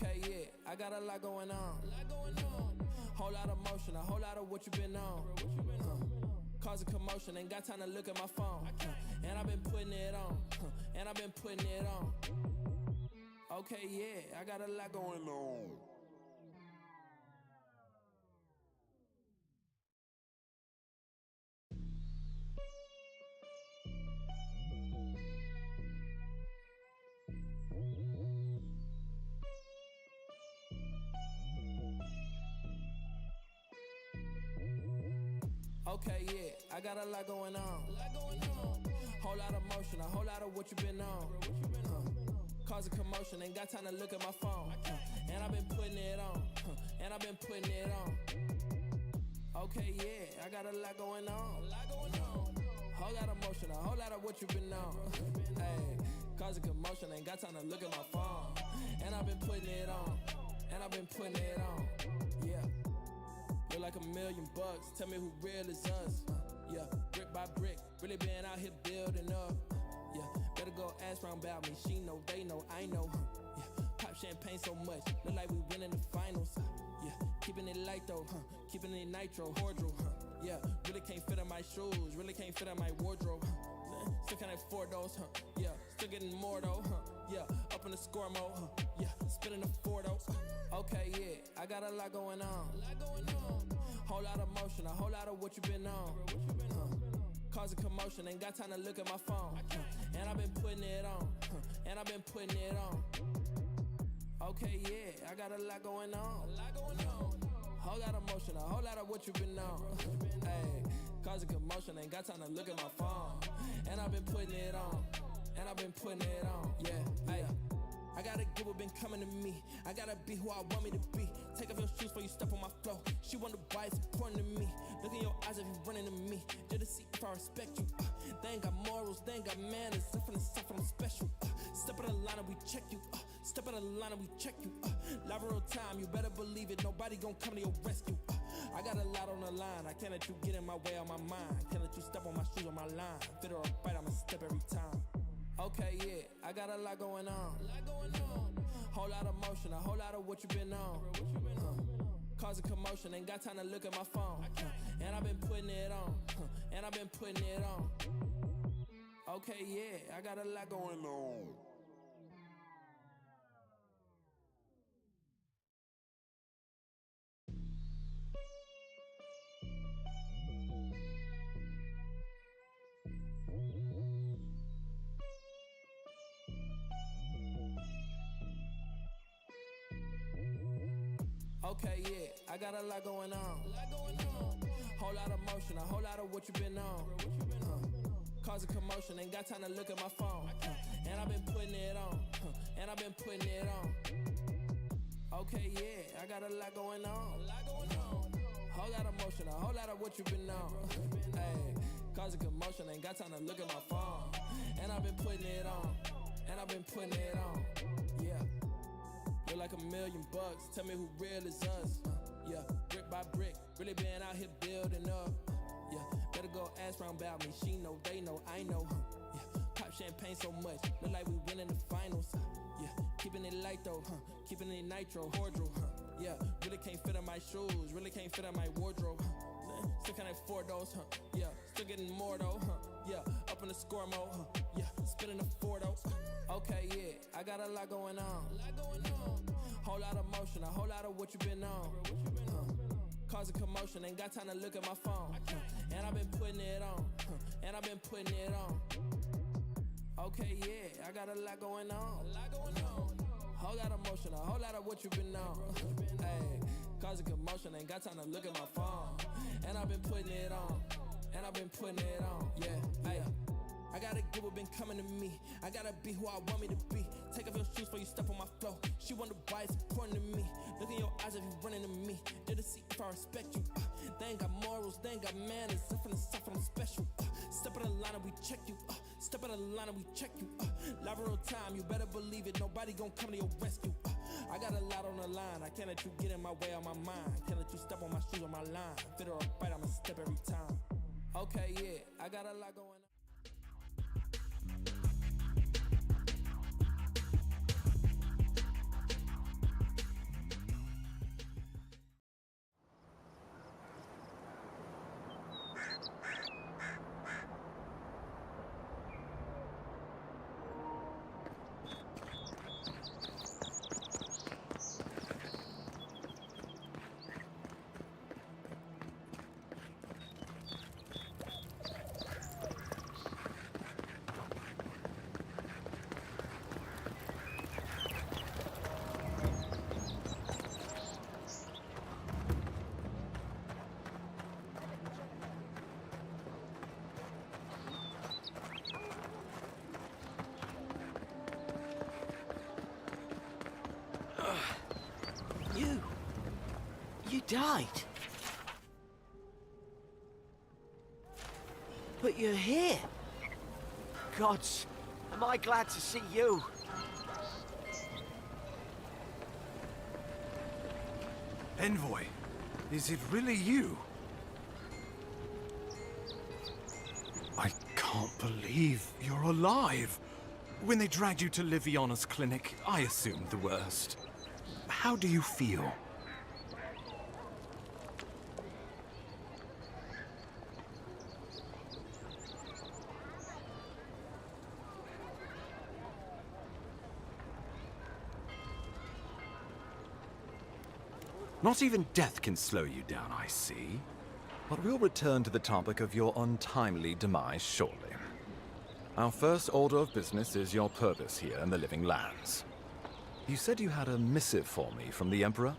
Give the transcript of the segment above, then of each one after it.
Okay, yeah, I got a lot going on. Whole lot of motion, a whole lot of what you been on. Causing commotion, ain't got time to look at my phone. And I've been putting it on. And I've been putting it on. Okay, yeah, I got a lot going on. Okay, yeah, I got a lot going on. Whole lot of motion, a whole lot of what you been on. Causing commotion, ain't got time to look at my phone. And I've been putting it on. And I've been putting it on. Okay, yeah, I got a lot going on. Whole lot of motion, a whole lot of what you been on. Hey, causing commotion, ain't got time to look at my phone. And I've been putting it on. And I've been putting it on. Yeah. Look like $1 million. Tell me who real is us. Yeah, brick by brick, really been out here building up. Yeah, better go ask round about me. She know, they know, I know. Yeah, pop champagne so much, look like we winning the finals. Yeah, keeping it light though, keeping it nitro, cordial. Yeah, really can't fit in my shoes, really can't fit in my wardrobe. Still can't afford those, yeah, still getting more though. Yeah, up in the score mode, yeah, spinning the four though. Okay, yeah, I got a lot going on. Whole lot of motion, a whole lot of what you been on. Causing commotion, ain't got time to look at my phone. And I've been putting it on. And I've been putting it on. Okay, yeah, I got a lot going on. Whole lot of motion, a whole lot of what you been on. Hey, causing commotion, ain't got time to look at my phone. And I've been putting it on. And I've been putting it on. Yeah, hey. I gotta get what been coming to me. I gotta be who I want me to be. Take off your shoes before you step on my flow. She wonder why it's important to me. Look in your eyes if you running to me. Just to see if I respect you. They ain't got morals, they ain't got manners. I'm from the south, I'm special. Step out of the line and we check you. Step out of the line and we check you. Live real time, you better believe it. Nobody gon' come to your rescue. I got a lot on the line. I can't let you get in my way on my mind. Can't let you step on my shoes on my line. Fit or a fight, I'ma step every time. Okay, yeah, I got a lot going on. Whole lot of motion, a whole lot of what you been on. Causing commotion, ain't got time to look at my phone. And I've been putting it on. And I've been putting it on. Okay, yeah, I got a lot going on. Okay, yeah, I got a lot going on. Whole lot of motion, a whole lot of what you been on. Causing commotion, ain't got time to look at my phone. And I've been putting it on. And I've been putting it on. Okay, yeah, I got a lot going on. Whole lot of motion, a whole lot of what you been on. Hey, causing commotion, ain't got time to look at my phone. And I've been putting it on. And I've been putting it on. Yeah. Look like $1 million. Tell me who real is us. Yeah, brick by brick, really been out here building up. Yeah, better go ask round about me. She know, they know, I know. Yeah, pop champagne so much, look like we winning the finals. Yeah, keeping it light though, keeping it nitro, cordial. Yeah, really can't fit in my shoes, really can't fit in my wardrobe. Still can't afford those, yeah, still getting more though. Yeah, up in the score mode, yeah, spinning the four though. Okay, yeah, I got a lot going on. Whole lot of motion, a whole lot of what you been on. Causing commotion, ain't got time to look at my phone. And I've been putting it on. And I've been putting it on. Okay, yeah, I got a lot going on. Whole lot of motion, a whole lot of what you been on. Hey, causing commotion, ain't got time to look at my phone. And I've been putting it on. And I've been putting it on. Yeah, hey. I gotta get what been coming to me. I gotta be who I want me to be. Take off your shoes before you step on my flow. She wonder why it's important to me. Look in your eyes if you running to me. Just to see if I respect you. They ain't got morals, they ain't got manners. I'm from the south, I'm special. Step out of the line and we check you. Step out of the line and we check you. Live real time, you better believe it. Nobody gon' come to your rescue. I got a lot on the line. I can't let you get in my way on my mind. Can't let you step on my shoes on my line. Fit or a fight, I'ma step every time. Okay, yeah, I got a lot going on. You died. But you're here. Gods, am I glad to see you. Envoy, is it really you? I can't believe you're alive. When they dragged you to Liviana's clinic, I assumed the worst. How do you feel? Not even death can slow you down, I see. But we'll return to the topic of your untimely demise shortly. Our first order of business is your purpose here in the Living Lands. You said you had a missive for me from the Emperor?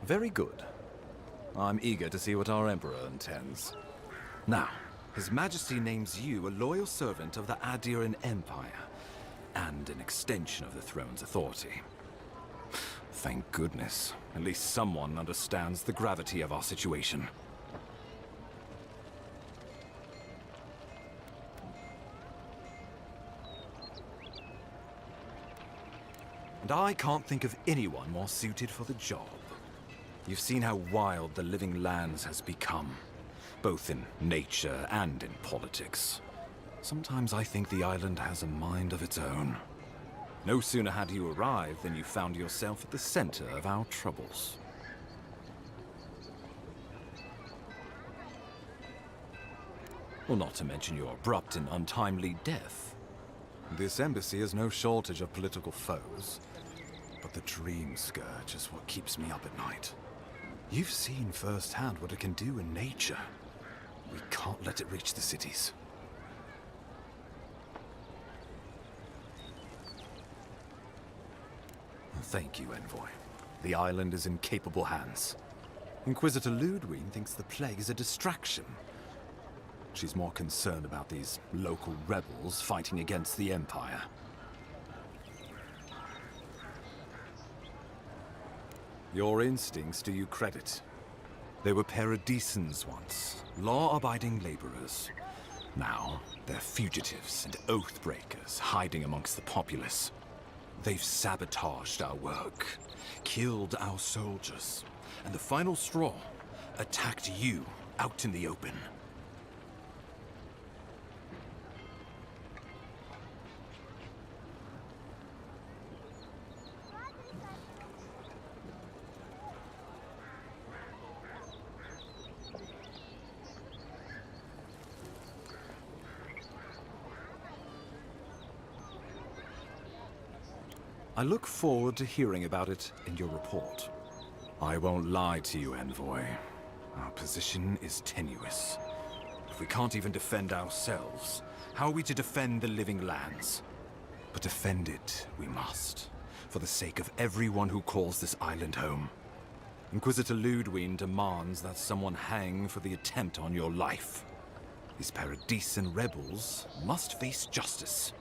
Very good. I'm eager to see what our Emperor intends. Now, His Majesty names you a loyal servant of the Adiran Empire, and an extension of the throne's authority. Thank goodness. At least someone understands the gravity of our situation. And I can't think of anyone more suited for the job. You've seen how wild the Living Lands has become, both in nature and in politics. Sometimes I think the island has a mind of its own. No sooner had you arrived than you found yourself at the center of our troubles. Well, not to mention your abrupt and untimely death. This embassy has no shortage of political foes, but the dream scourge is what keeps me up at night. You've seen firsthand what it can do in nature. We can't let it reach the cities. Thank you, Envoy. The island is in capable hands. Inquisitor Ludwig thinks the plague is a distraction. She's more concerned about these local rebels fighting against the Empire. Your instincts do you credit. They were paradisans once, law-abiding laborers. Now, they're fugitives and oath-breakers hiding amongst the populace. They've sabotaged our work, killed our soldiers, and the final straw, attacked you out in the open. I look forward to hearing about it in your report. I won't lie to you, Envoy. Our position is tenuous. If we can't even defend ourselves, how are we to defend the Living Lands? But defend it we must, for the sake of everyone who calls this island home. Inquisitor Ludwig demands that someone hang for the attempt on your life. These Paradisan rebels must face justice.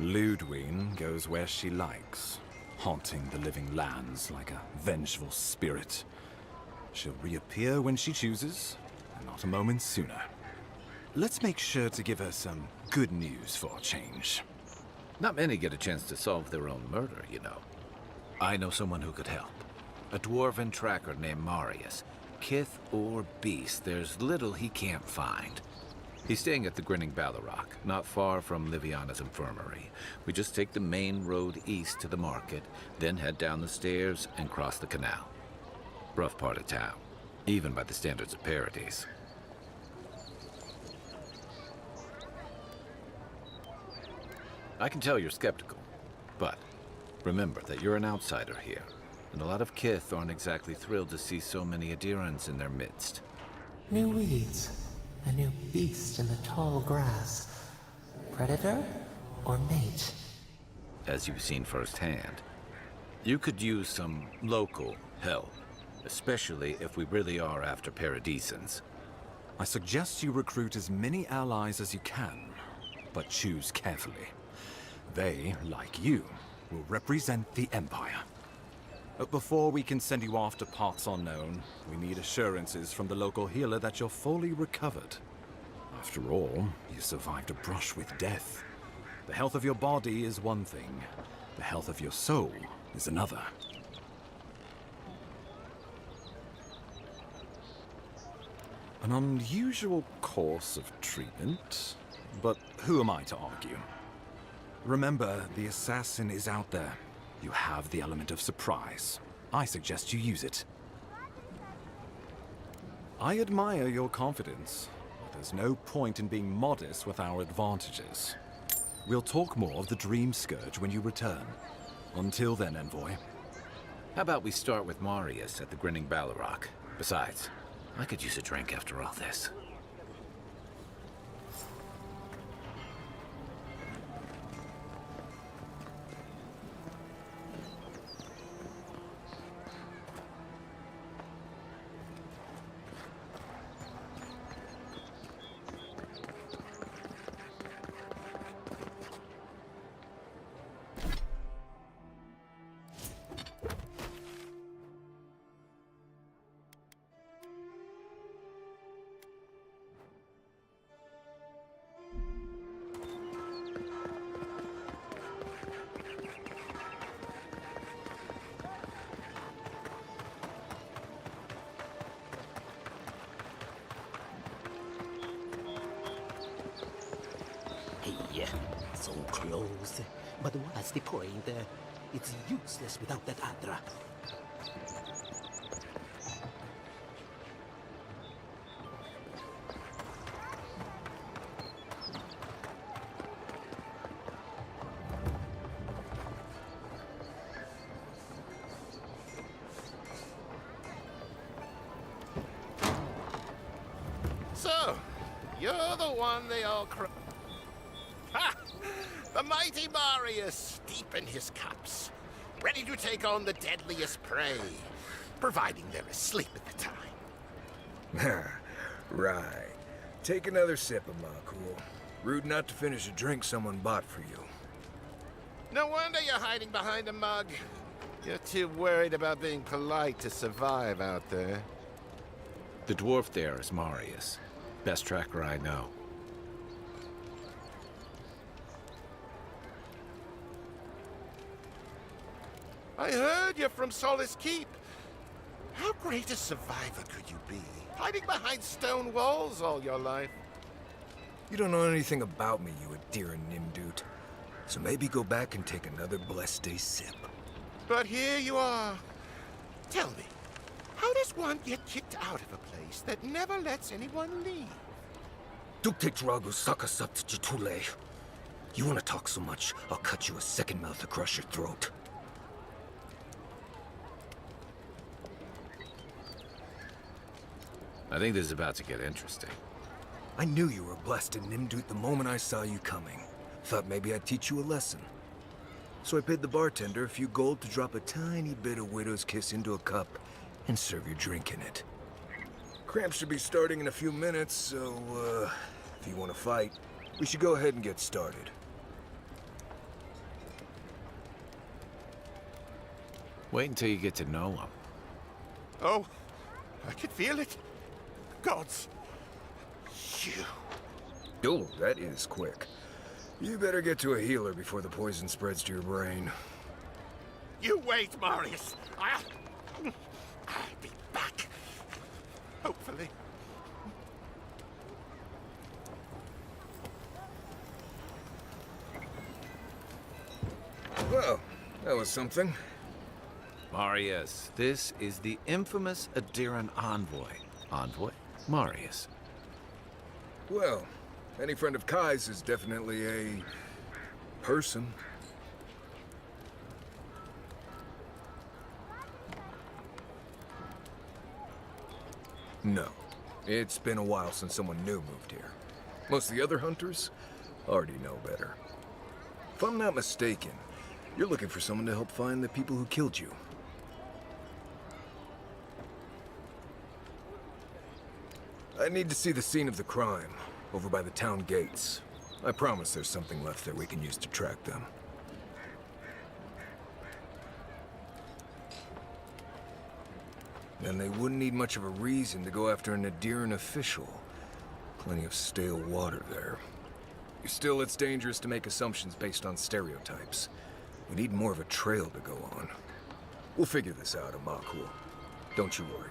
Ludwig goes where she likes, haunting the Living Lands like a vengeful spirit. She'll reappear when she chooses, and not a moment sooner. Let's make sure to give her some good news for a change. Not many get a chance to solve their own murder, you know. I know someone who could help. A dwarven tracker named Marius. Kith or beast, there's little he can't find. He's staying at the Grinning Ballarrock, not far from Liviana's infirmary. We just take the main road east to the market, then head down the stairs and cross the canal. Rough part of town, even by the standards of Paradise. I can tell you're skeptical, but remember that you're an outsider here, and a lot of Kith aren't exactly thrilled to see so many Adirans in their midst. New weeds. A new beast in the tall grass. Predator or mate? As you've seen firsthand, you could use some local help. Especially if we really are after Paradisans. I suggest you recruit as many allies as you can, but choose carefully. They, like you, will represent the Empire. But before we can send you off to parts unknown, we need assurances from the local healer that you're fully recovered. After all, you survived a brush with death. The health of your body is one thing. The health of your soul is another. An unusual course of treatment, but who am I to argue? Remember, the assassin is out there. You have the element of surprise. I suggest you use it. I admire your confidence, but there's no point in being modest with our advantages. We'll talk more of the Dream Scourge when you return. Until then, Envoy. How about we start with Marius at the Grinning Balrog? Besides, I could use a drink after all this. Hey, so close. But what's the point? It's useless without that Adra. So, you're the one they all Ha! The mighty Marius, deep in his cups, ready to take on the deadliest prey, providing they're asleep at the time. Right. Take another sip of my cool. Rude not to finish a drink someone bought for you. No wonder you're hiding behind a mug. You're too worried about being polite to survive out there. The dwarf there is Marius. Best tracker I know. I heard you're from Solace Keep. How great a survivor could you be, hiding behind stone walls all your life? You don't know anything about me, you Adira Nimdut. So maybe go back and take another blessed day sip. But here you are. Tell me, how does one get kicked out of a place that never lets anyone leave? Duktetragu sakasaptjitule. You want to talk so much, I'll cut you a second mouth across your throat. I think this is about to get interesting. I knew you were blessed in Nimdut the moment I saw you coming. Thought maybe I'd teach you a lesson. So I paid the bartender a few gold to drop a tiny bit of Widow's Kiss into a cup and serve your drink in it. Cramps should be starting in a few minutes, so, if you want to fight, we should go ahead and get started. Wait until you get to know him. Oh, I can feel it. Gods. You. Oh, that is quick. You better get to a healer before the poison spreads to your brain. You wait, Marius. I'll be back. Hopefully. Well, that was something. Marius, this is the infamous Adiran envoy. Envoy? Marius. Well, any friend of Kai's is definitely a person. No. It's been a while since someone new moved here. Most of the other hunters already know better. If I'm not mistaken, you're looking for someone to help find the people who killed you. I need to see the scene of the crime, over by the town gates. I promise there's something left there we can use to track them. Then they wouldn't need much of a reason to go after an Nadiran official. Plenty of stale water there. Still, it's dangerous to make assumptions based on stereotypes. We need more of a trail to go on. We'll figure this out, Amakul. Don't you worry.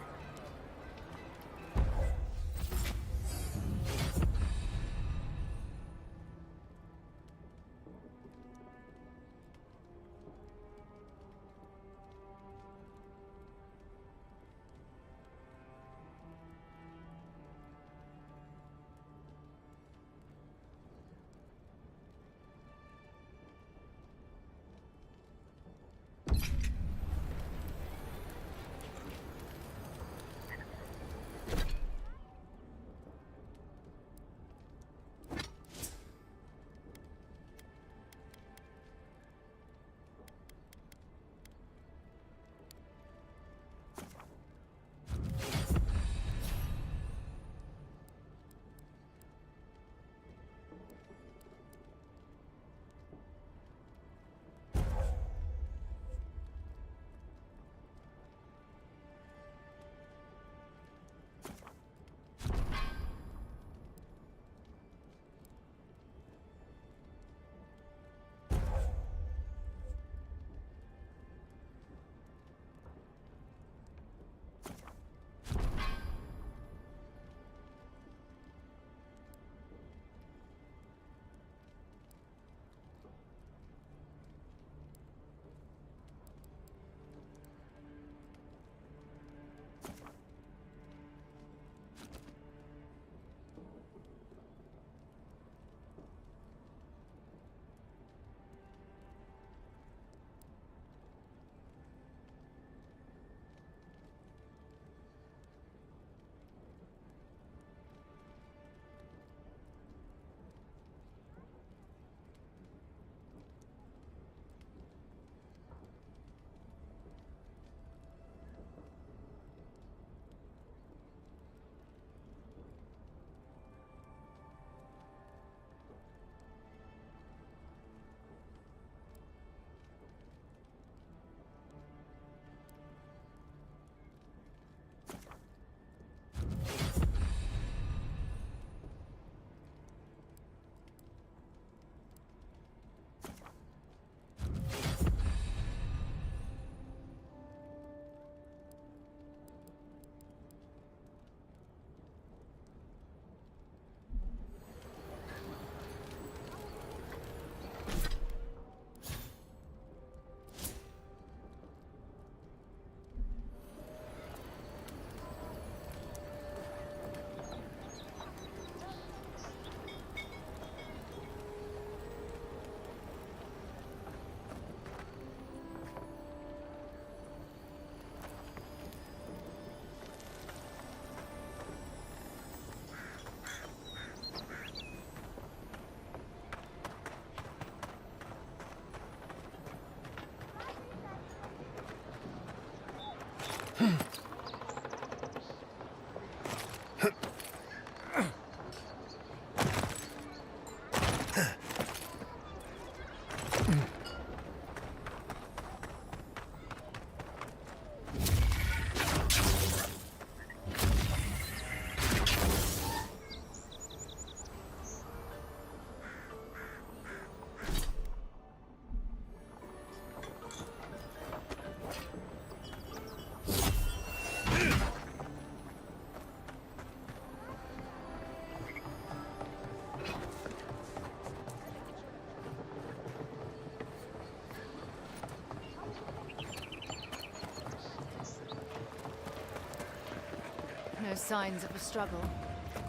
No signs of a struggle.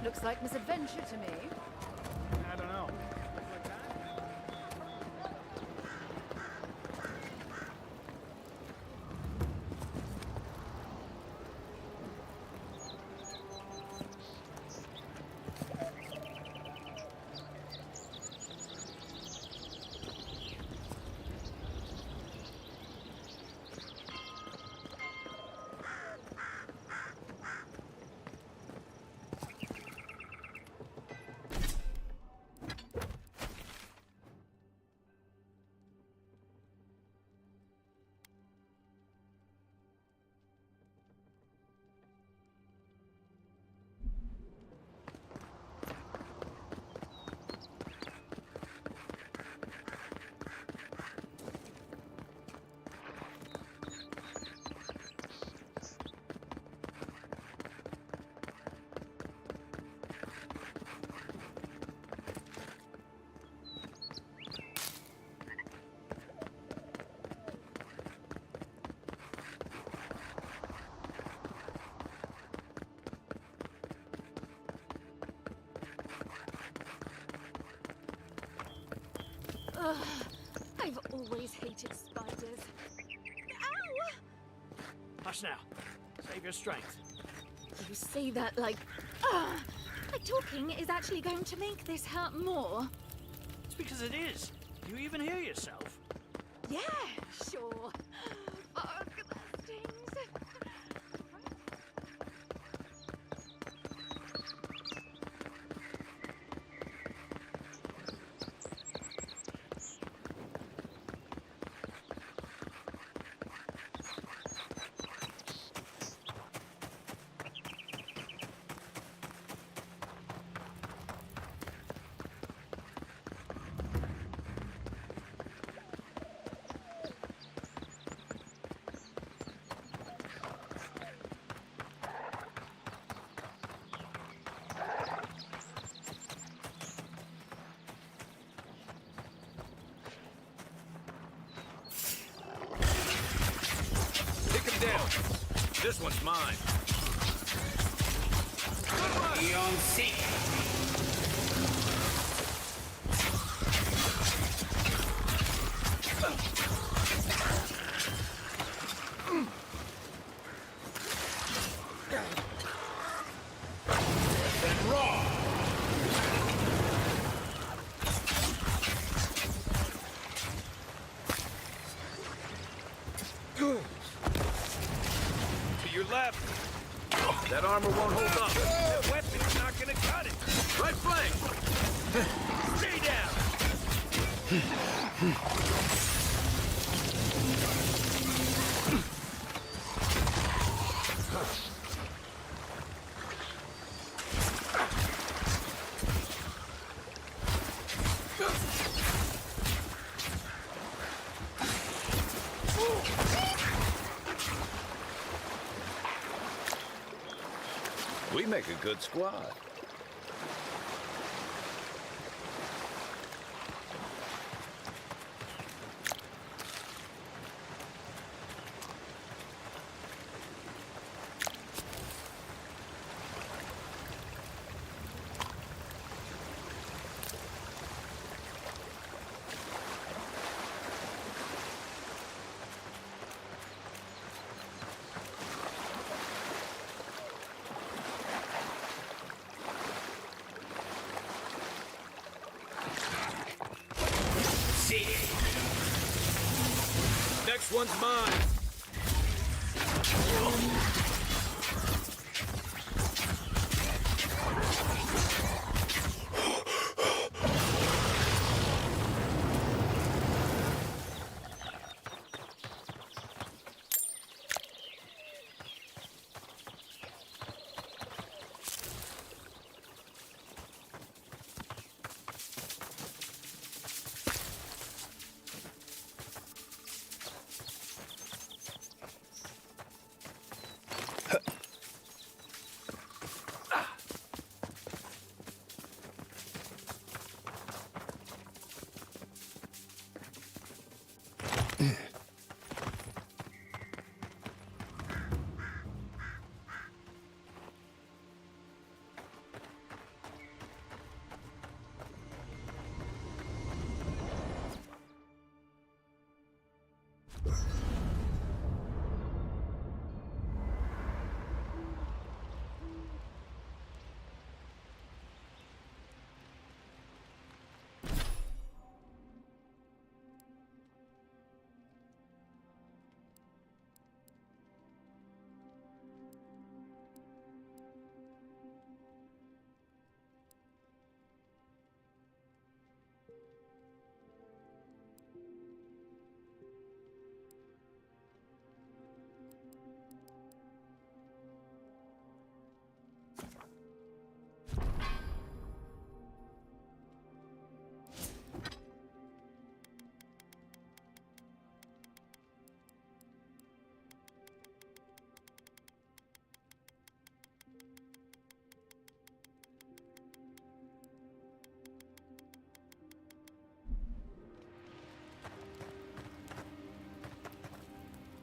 Looks like misadventure to me. I don't know. I've always hated spiders. Ow! Hush now. Save your strength. You say that like talking is actually going to make this hurt more. It's because it is. Do you even hear yourself? Yeah, sure. Ugh, that stings. Down. This one's mine. Eon Seek. And raw. Left. That armor won't hold up. That weapon's not gonna cut it. Right flank. Stay down. We make a good squad. Next one's mine.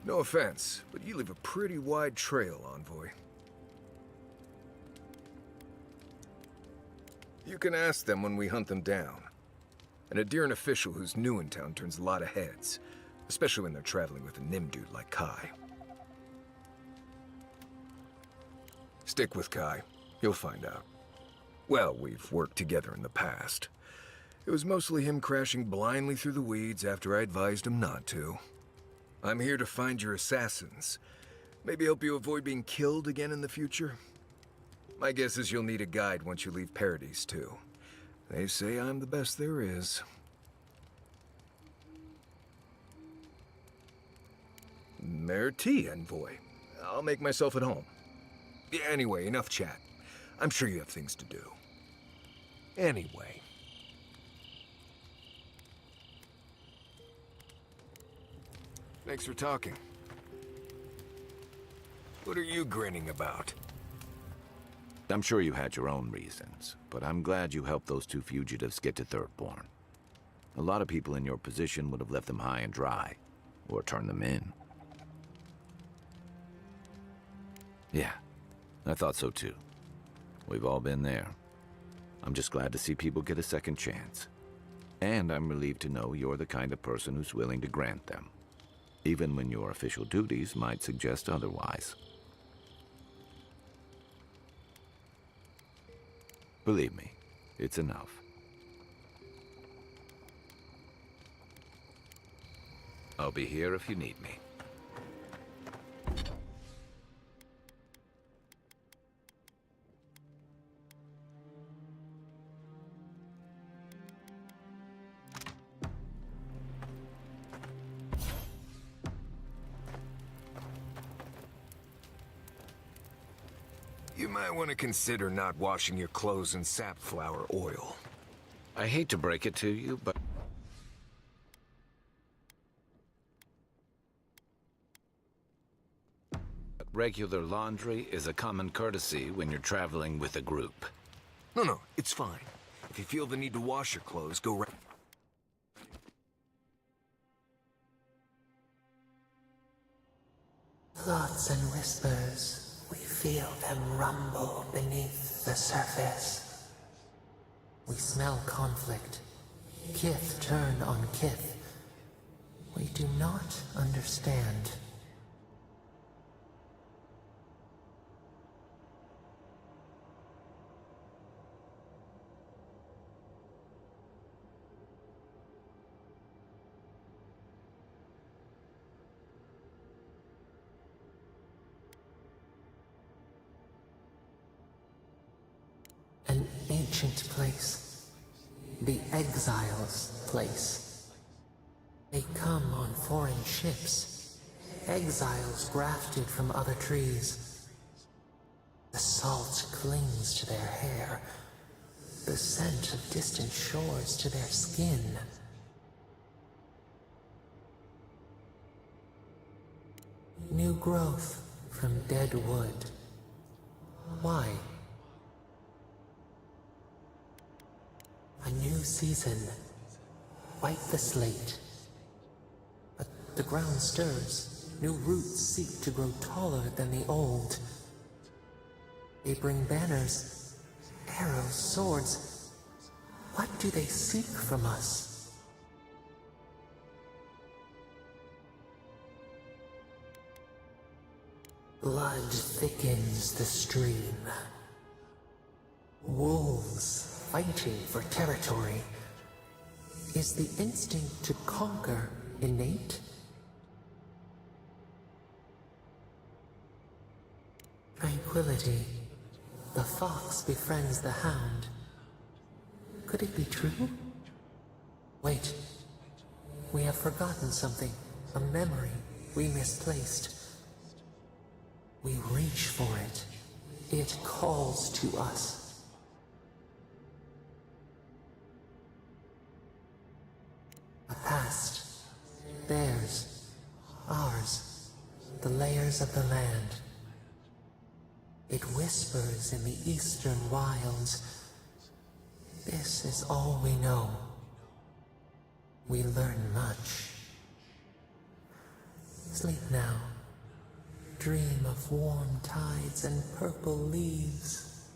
No offense, but you leave a pretty wide trail, Envoy. You can ask them when we hunt them down. And a Deeren official who's new in town turns a lot of heads, especially when they're traveling with a Nim dude like Kai. Stick with Kai. You'll find out. Well, we've worked together in the past. It was mostly him crashing blindly through the weeds after I advised him not to. I'm here to find your assassins. Maybe help you avoid being killed again in the future. My guess is you'll need a guide once you leave Paradise, too. They say I'm the best there is. Merci, Envoy. I'll make myself at home. Anyway, enough chat. I'm sure you have things to do. Anyway. Thanks for talking. What are you grinning about? I'm sure you had your own reasons, but I'm glad you helped those two fugitives get to Thirdborn. A lot of people in your position would have left them high and dry, or turned them in. Yeah, I thought so too. We've all been there. I'm just glad to see people get a second chance. And I'm relieved to know you're the kind of person who's willing to grant them, even when your official duties might suggest otherwise. Believe me, it's enough. I'll be here if you need me. You might want to consider not washing your clothes in safflower oil. I hate to break it to you, but regular laundry is a common courtesy when you're traveling with a group. No, it's fine. If you feel the need to wash your clothes, go right. Thoughts and whispers. We feel them rumble beneath the surface. We smell conflict. Kith turn on kith. We do not understand. An ancient place. The exiles' place. They come on foreign ships. Exiles grafted from other trees. The salt clings to their hair. The scent of distant shores to their skin. New growth from dead wood. Why? A new season. Wipe the slate. But the ground stirs. New roots seek to grow taller than the old. They bring banners, arrows, swords. What do they seek from us? Blood thickens the stream. Wolves fighting for territory. Is the instinct to conquer innate? Tranquility. The fox befriends the hound. Could it be true? Wait. We have forgotten something. A memory we misplaced. We reach for it. It calls to us. A past. Theirs. Ours. The layers of the land. It whispers in the eastern wilds. This is all we know. We learn much. Sleep now. Dream of warm tides and purple leaves.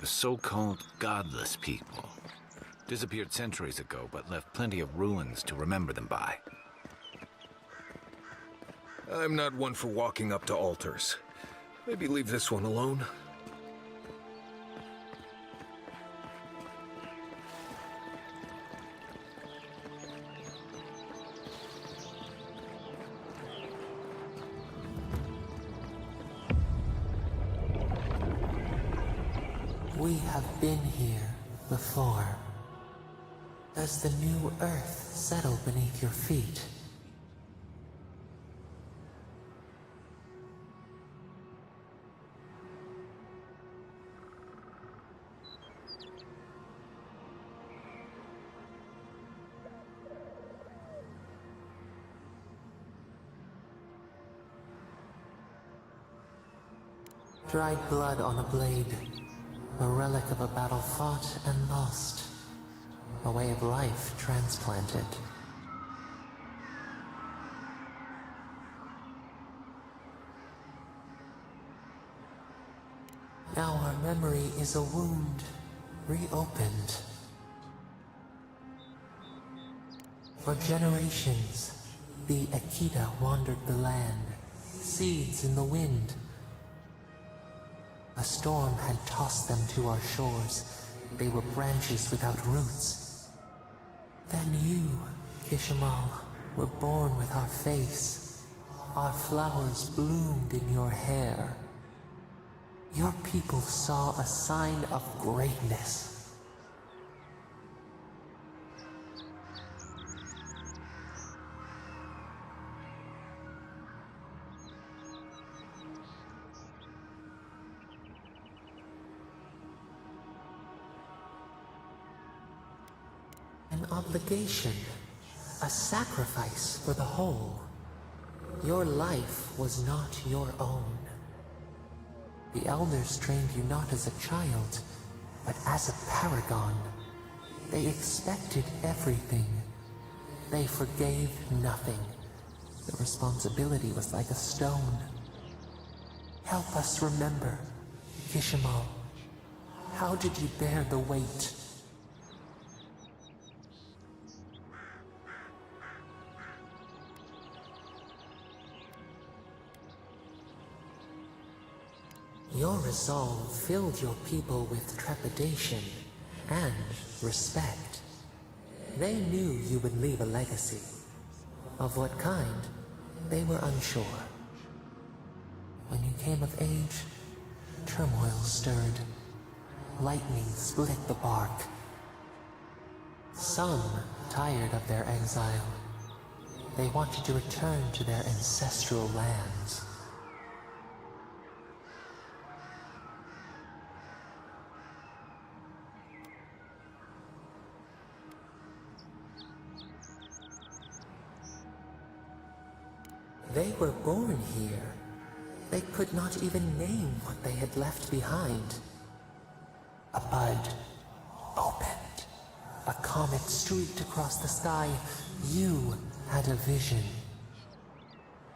The so-called godless people. Disappeared centuries ago, but left plenty of ruins to remember them by. I'm not one for walking up to altars. Maybe leave this one alone. We have been here before. Does the new earth settle beneath your feet? Dried blood on a blade. A relic of a battle fought and lost. A way of life transplanted. Now our memory is a wound, reopened. For generations, the Akita wandered the land, seeds in the wind. A storm had tossed them to our shores. They were branches without roots. Then you, Kishimal, were born with our face. Our flowers bloomed in your hair. Your people saw a sign of greatness. An obligation, a sacrifice for the whole. Your life was not your own. The elders trained you not as a child, but as a paragon. They expected everything. They forgave nothing. The responsibility was like a stone. Help us remember, Kishimal. How did you bear the weight? Your resolve filled your people with trepidation and respect. They knew you would leave a legacy. Of what kind, they were unsure. When you came of age, turmoil stirred. Lightning split the bark. Some tired of their exile. They wanted to return to their ancestral lands. They were born here. They could not even name what they had left behind. A bud opened. A comet streaked across the sky. You had a vision.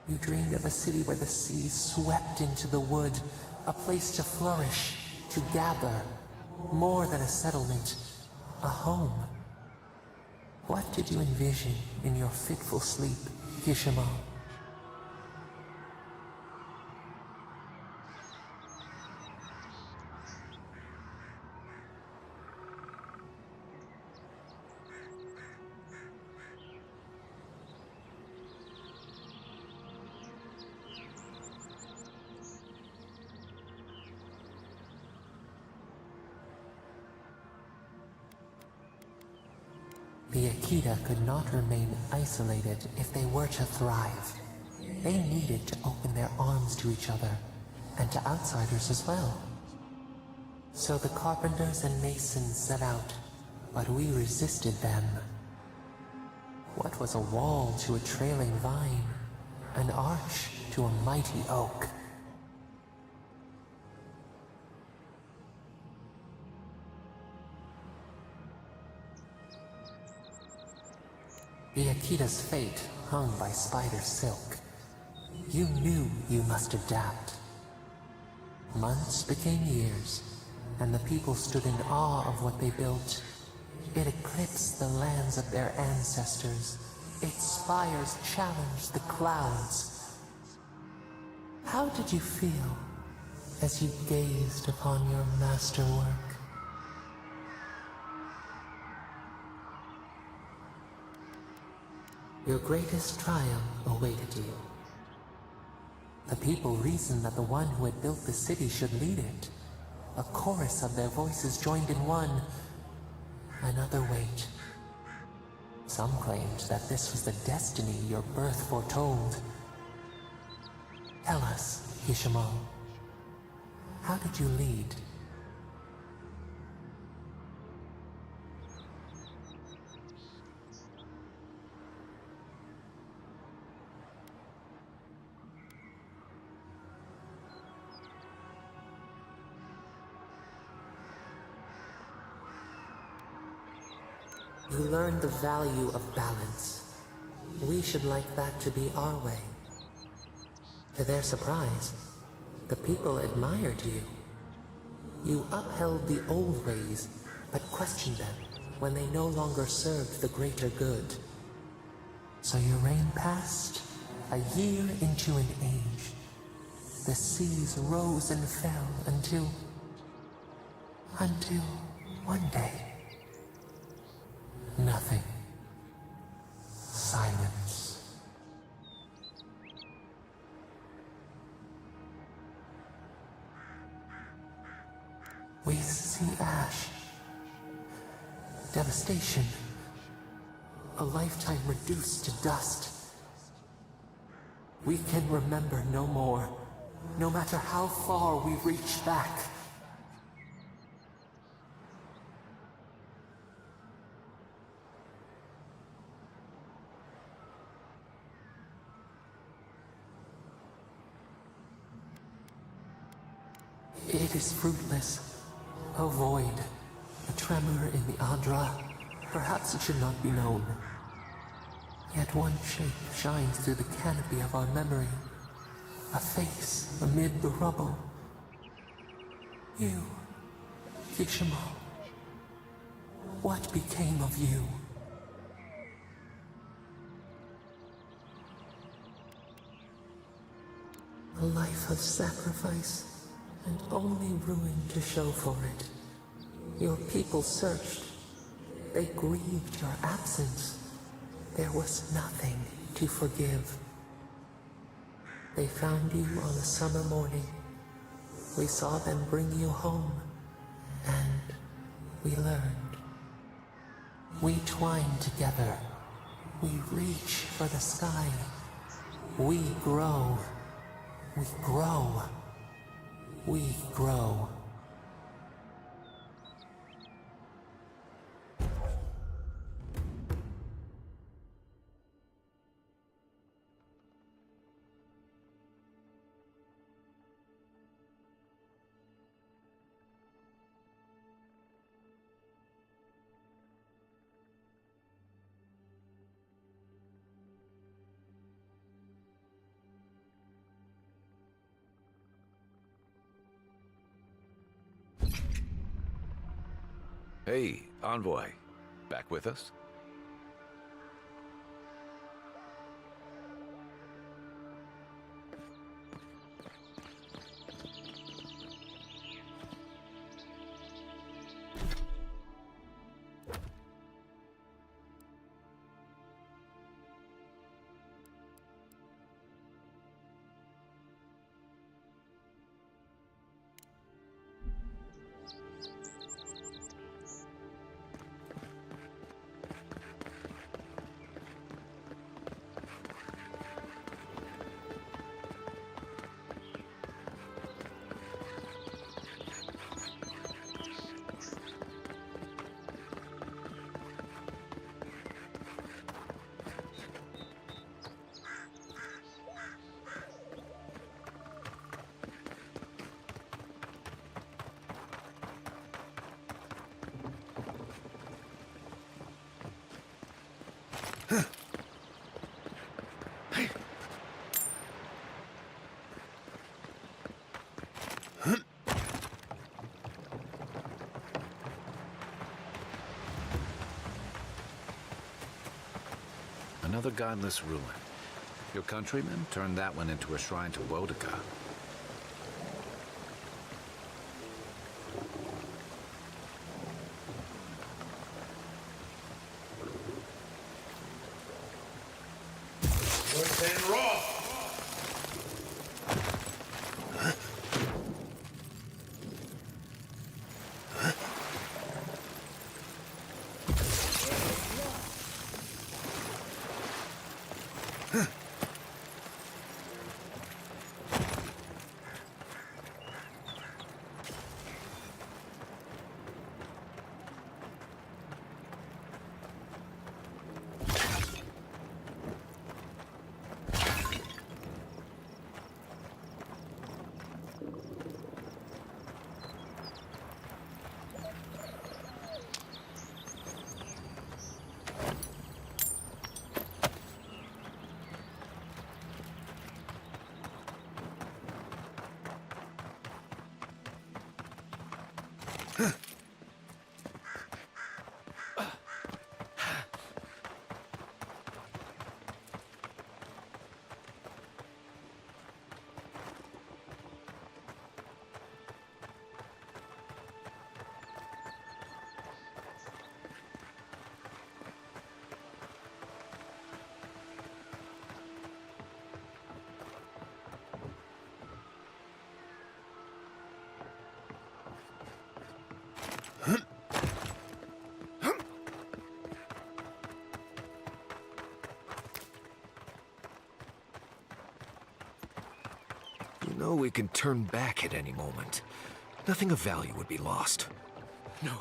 You dreamed of a city where the sea swept into the wood, a place to flourish, to gather, more than a settlement, a home. What did you envision in your fitful sleep, Kishimal? The Akita could not remain isolated if they were to thrive. They needed to open their arms to each other, and to outsiders as well. So the carpenters and masons set out, but we resisted them. What was a wall to a trailing vine? An arch to a mighty oak? The Akita's fate hung by spider silk. You knew you must adapt. Months became years, and the people stood in awe of what they built. It eclipsed the lands of their ancestors. Its spires challenged the clouds. How did you feel as you gazed upon your masterwork? Your greatest triumph awaited you. The people reasoned that the one who had built the city should lead it. A chorus of their voices joined in one. Another wait. Some claimed that this was the destiny your birth foretold. Tell us, Ishimo, how did you lead? You learned the value of balance. We should like that to be our way. To their surprise, the people admired you. You upheld the old ways, but questioned them when they no longer served the greater good. So your reign passed, a year into an age. The seas rose and fell until one day. Nothing. Silence. We see ash. Devastation. A lifetime reduced to dust. We can remember no more, no matter how far we reach back. It is fruitless. A void. A tremor in the Andra. Perhaps it should not be known. Yet one shape shines through the canopy of our memory. A face amid the rubble. You, Kishimo. What became of you? A life of sacrifice. And only ruin to show for it. Your people searched. They grieved your absence. There was nothing to forgive. They found you on a summer morning. We saw them bring you home, and we learned. We twine together. We reach for the sky. We grow. We grow. We grow. Hey, Envoy. Back with us? godless ruin. Your countrymen turned that one into a shrine to Wodika. And raw. You know we can turn back at any moment. Nothing of value would be lost. No,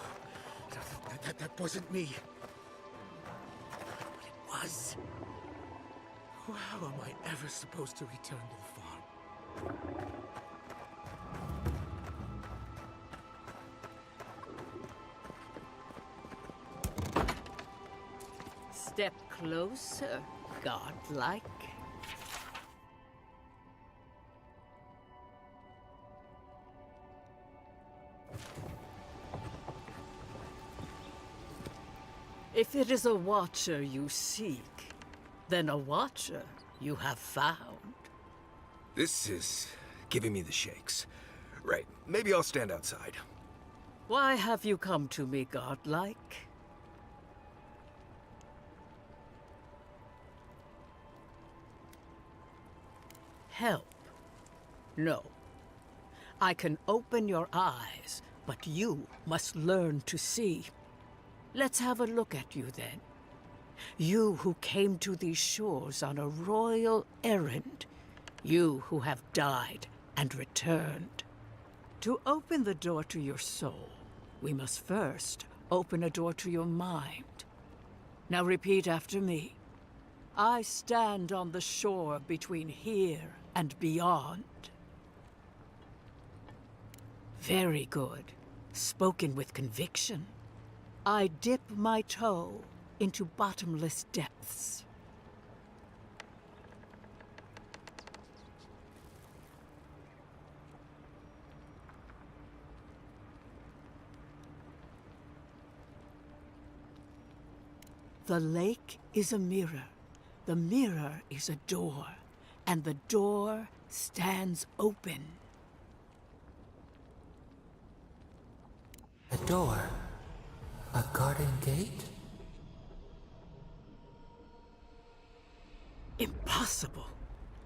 that wasn't me. But it was. How am I ever supposed to return to the farm? Step closer, godlike. If it is a watcher you seek, then a watcher you have found. This is giving me the shakes. Right, maybe I'll stand outside. Why have you come to me, godlike? Help? No. I can open your eyes, but you must learn to see. Let's have a look at you then. You who came to these shores on a royal errand. You who have died and returned. To open the door to your soul, we must first open a door to your mind. Now repeat after me. I stand on the shore between here and beyond. Very good. Spoken with conviction. I dip my toe into bottomless depths. The lake is a mirror. The mirror is a door. And the door stands open. A door? A garden gate? Impossible.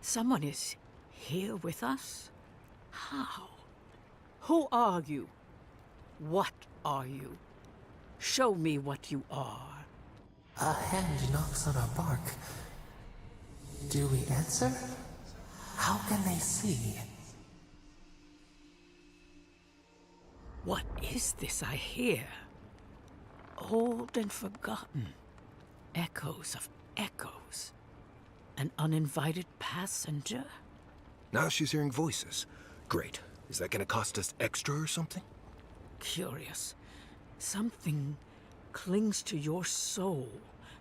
Someone is here with us? How? Who are you? What are you? Show me what you are. A hand knocks on our bark. Do we answer? How can they see? What is this I hear? Old and forgotten. Echoes of echoes. An uninvited passenger? Now she's hearing voices. Great. Is that gonna cost us extra or something? Curious. Something clings to your soul,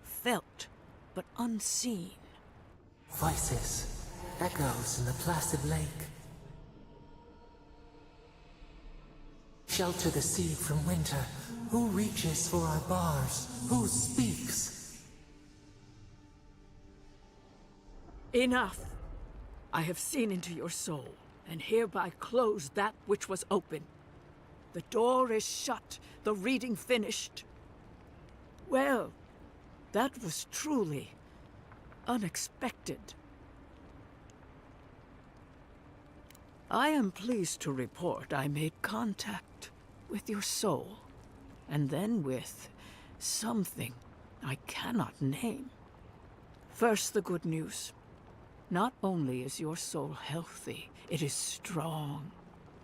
felt but unseen. Voices, echoes in the placid lake. Shelter the sea from winter. Who reaches for our bars? Who speaks? Enough! I have seen into your soul, and hereby close that which was open. The door is shut, the reading finished. Well, that was truly unexpected. I am pleased to report I made contact with your soul, and then with something I cannot name. First, the good news. Not only is your soul healthy, it is strong,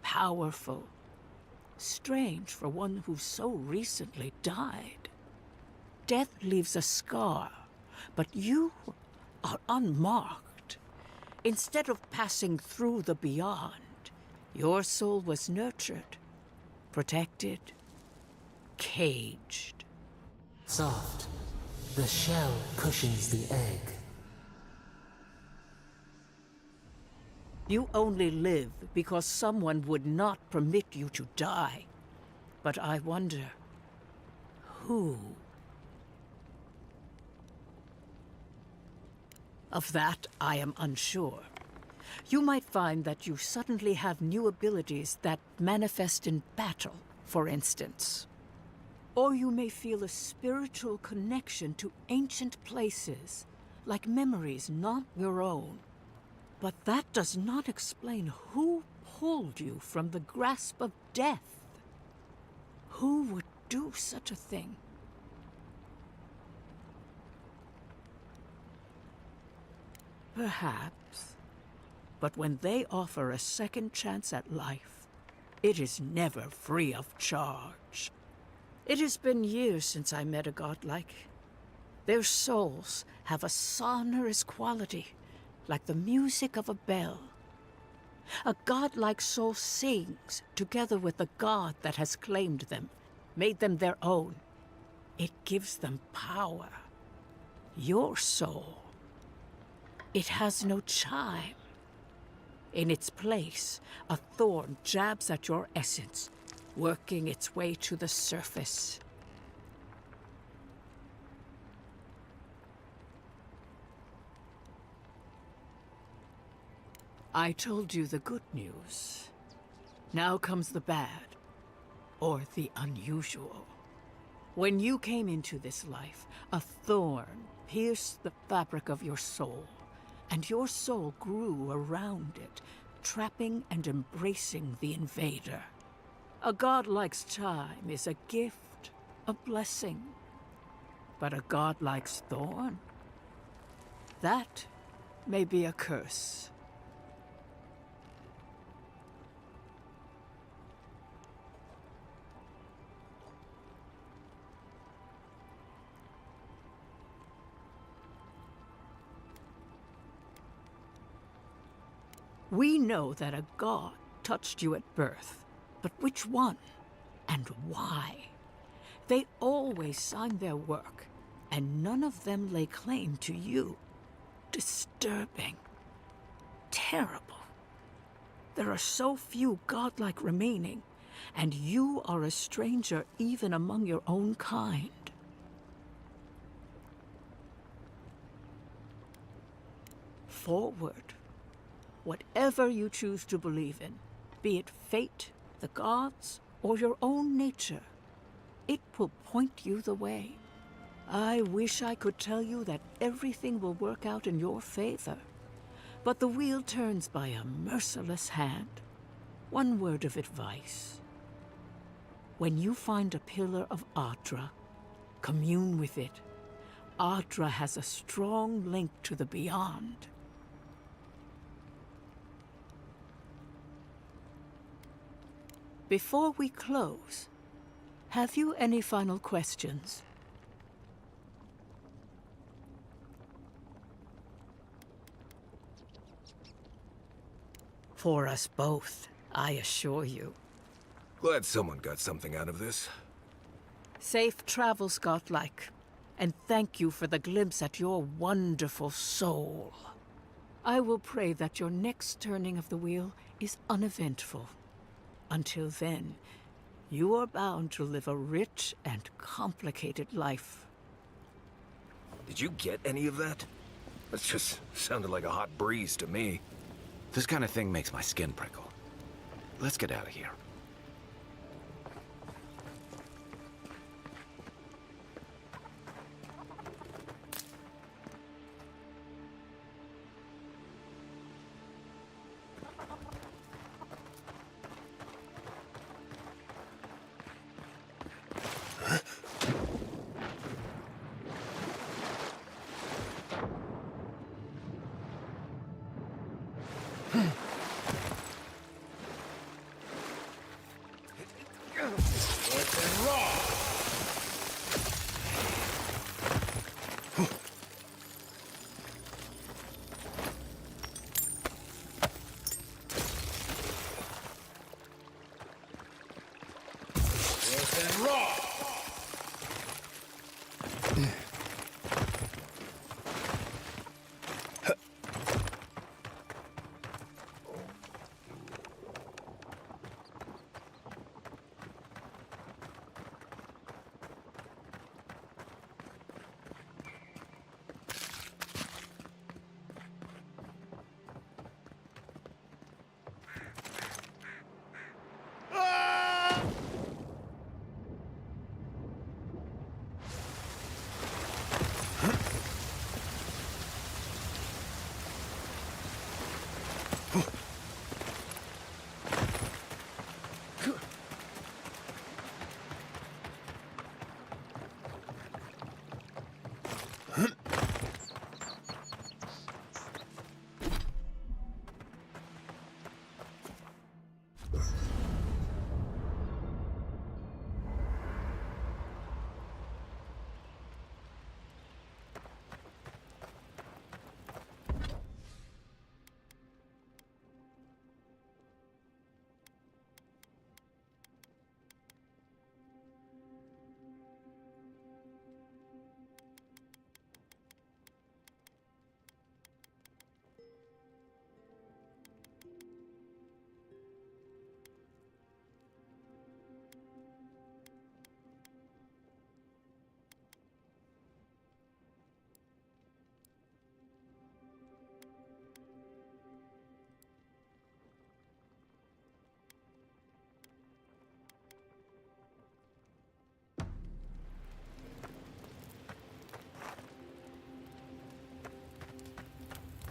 powerful. Strange for one who so recently died. Death leaves a scar, but you are unmarked. Instead of passing through the beyond, your soul was nurtured, protected, caged. Soft. The shell cushions the egg. You only live because someone would not permit you to die. But I wonder, who? Of that, I am unsure. You might find that you suddenly have new abilities that manifest in battle, for instance. Or you may feel a spiritual connection to ancient places, like memories not your own. But that does not explain who pulled you from the grasp of death. Who would do such a thing? Perhaps. But when they offer a second chance at life, it is never free of charge. It has been years since I met a godlike. Their souls have a sonorous quality, like the music of a bell. A godlike soul sings together with the god that has claimed them, made them their own. It gives them power. Your soul, it has no chime. In its place, a thorn jabs at your essence, working its way to the surface. I told you the good news. Now comes the bad, or the unusual. When you came into this life, a thorn pierced the fabric of your soul, and your soul grew around it, trapping and embracing the invader. A godlike's time is a gift, a blessing. But a godlike's thorn? That may be a curse. We know that a god touched you at birth, but which one and why? They always signed their work, and none of them lay claim to you. Disturbing. Terrible. There are so few godlike remaining, and you are a stranger even among your own kind. Forward. Whatever you choose to believe in, be it fate, the gods, or your own nature, it will point you the way. I wish I could tell you that everything will work out in your favor, but the wheel turns by a merciless hand. One word of advice. When you find a pillar of Adra, commune with it. Adra has a strong link to the beyond. Before we close, have you any final questions? For us both, I assure you. Glad someone got something out of this. Safe travels, godlike, and thank you for the glimpse at your wonderful soul. I will pray that your next turning of the wheel is uneventful. Until then, you are bound to live a rich and complicated life. Did you get any of that? That just sounded like a hot breeze to me. This kind of thing makes my skin prickle. Let's get out of here.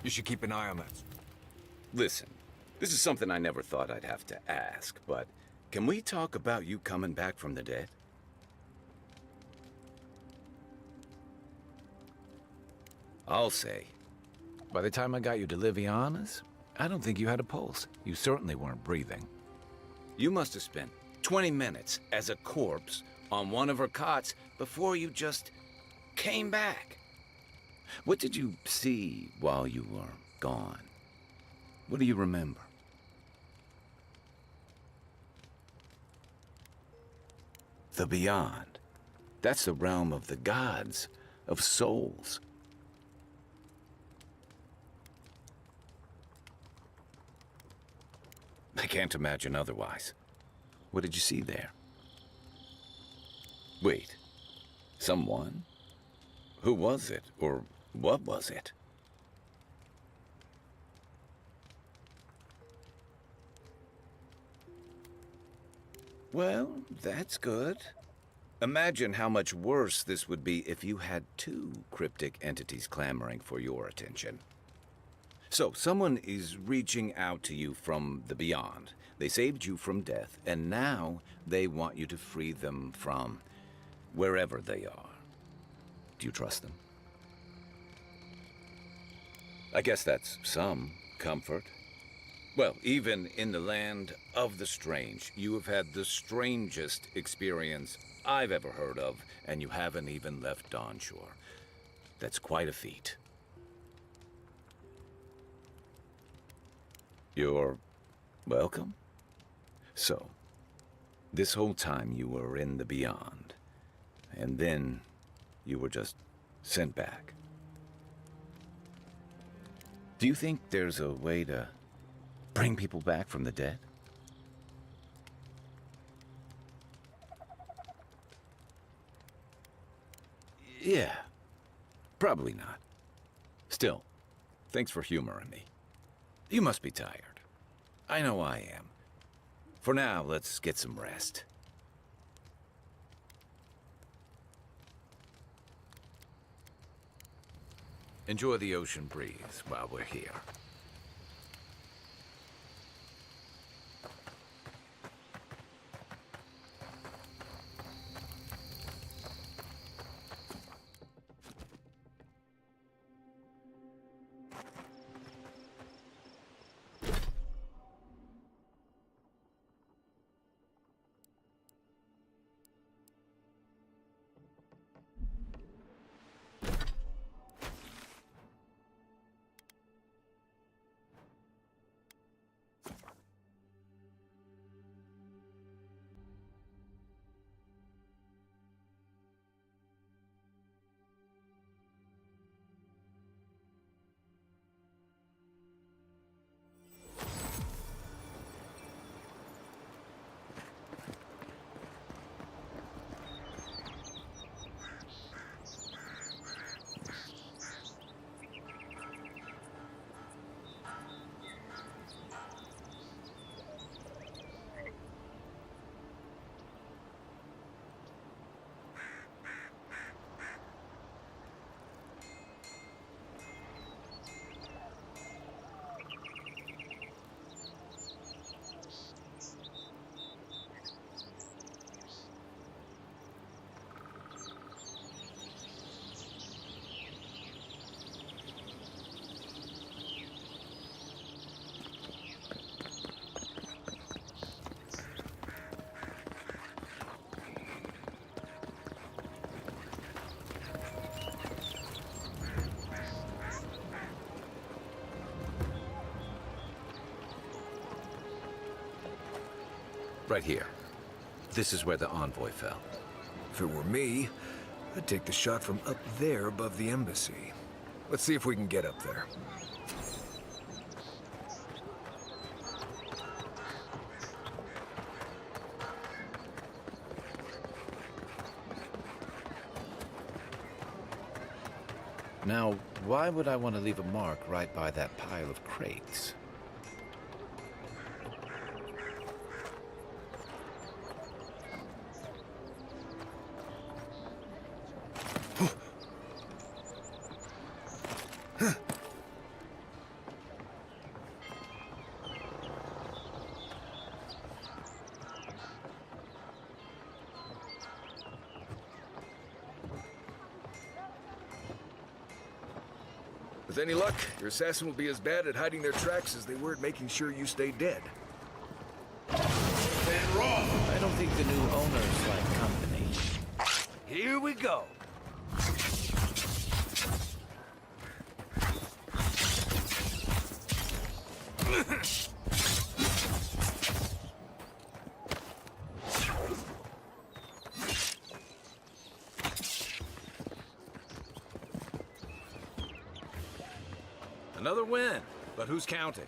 You should keep an eye on that. Listen, this is something I never thought I'd have to ask, but can we talk about you coming back from the dead? I'll say, By the time I got you to Liviana's, I don't think you had a pulse. You certainly weren't breathing. you must have spent 20 minutes as a corpse on one of her cots before you just came back. What did you see while you were gone? What do you remember? The beyond. That's the realm of the gods, of souls. I can't imagine otherwise. What did you see there? Wait. Someone? Who was it? Or what was it? Well, that's good. Imagine how much worse this would be if you had two cryptic entities clamoring for your attention. So, someone is reaching out to you from the beyond. They saved you from death, and now they want you to free them from wherever they are. Do you trust them? I guess that's some comfort. Well, even in the land of the strange, you have had the strangest experience I've ever heard of, and you haven't even left Dawnshore. That's quite a feat. You're welcome. So, this whole time you were in the beyond, and then you were just sent back. Do you think there's a way to bring people back from the dead? Yeah, probably not. Still, Thanks for humoring me. You must be tired. I know I am. For now, let's get some rest. Enjoy the ocean breeze while we're here. Right here. This is where the envoy fell. If it were me, I'd take the shot from up there above the embassy. Let's see if we can get up there. Now, why would I want to leave a mark right by that pile of crates? With any luck, your assassin will be as bad at hiding their tracks as they were at making sure you stay dead. I don't think the new owners like company. Here we go. Another win, but who's counting?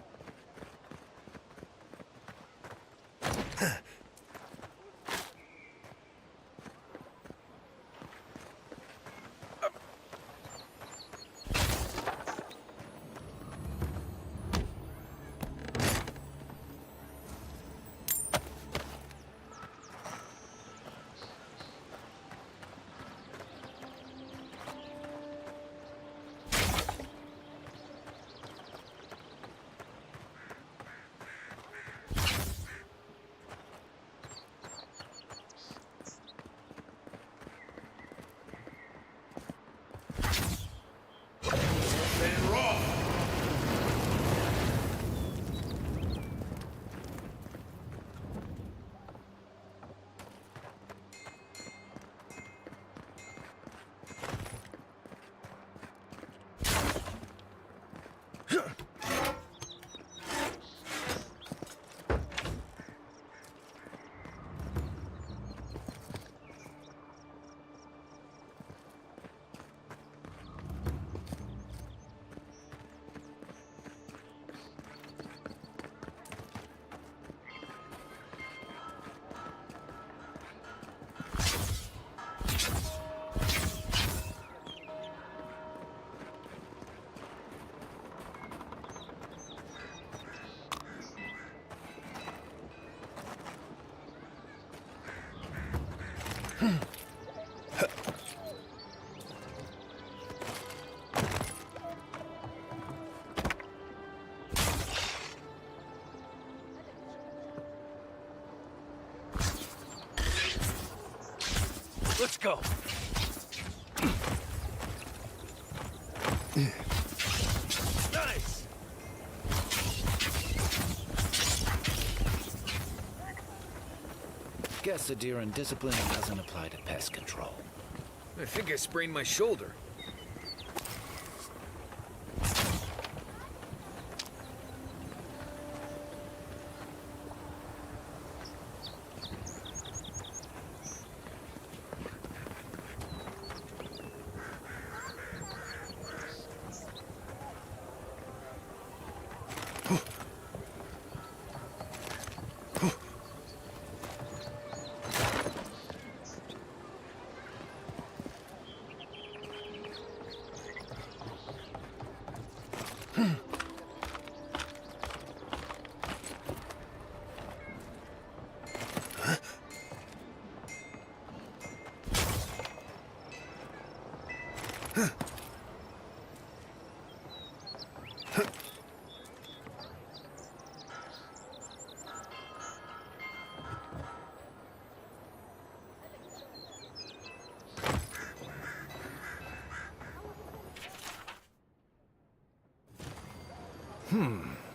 go. Nice! Guess the deer and discipline doesn't apply to pest control. I think I sprained my shoulder.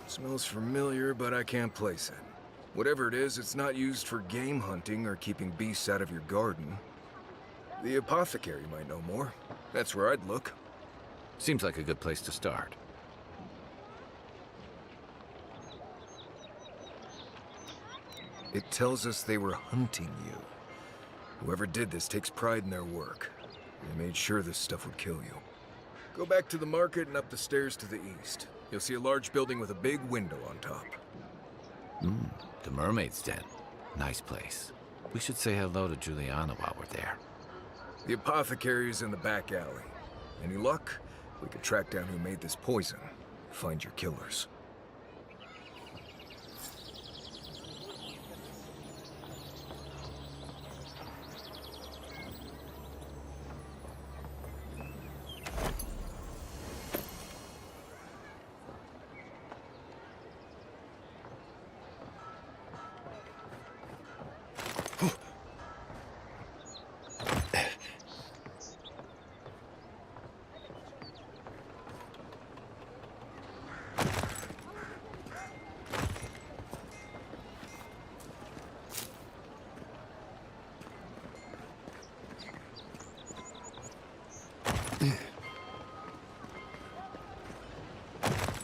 Smells familiar, but I can't place it. Whatever it is, it's not used for game hunting or keeping beasts out of your garden. The apothecary might know more. That's where I'd look. Seems like a good place to start. It tells us they were hunting you. Whoever did this takes pride in their work. They made sure this stuff would kill you. Go back to the market and up the stairs to the east. You'll see a large building with a big window on top. The Mermaid's Den. Nice place. We should say hello to Juliana while we're there. The apothecary is in the back alley. Any luck? We could track down who made this poison. Find your killers.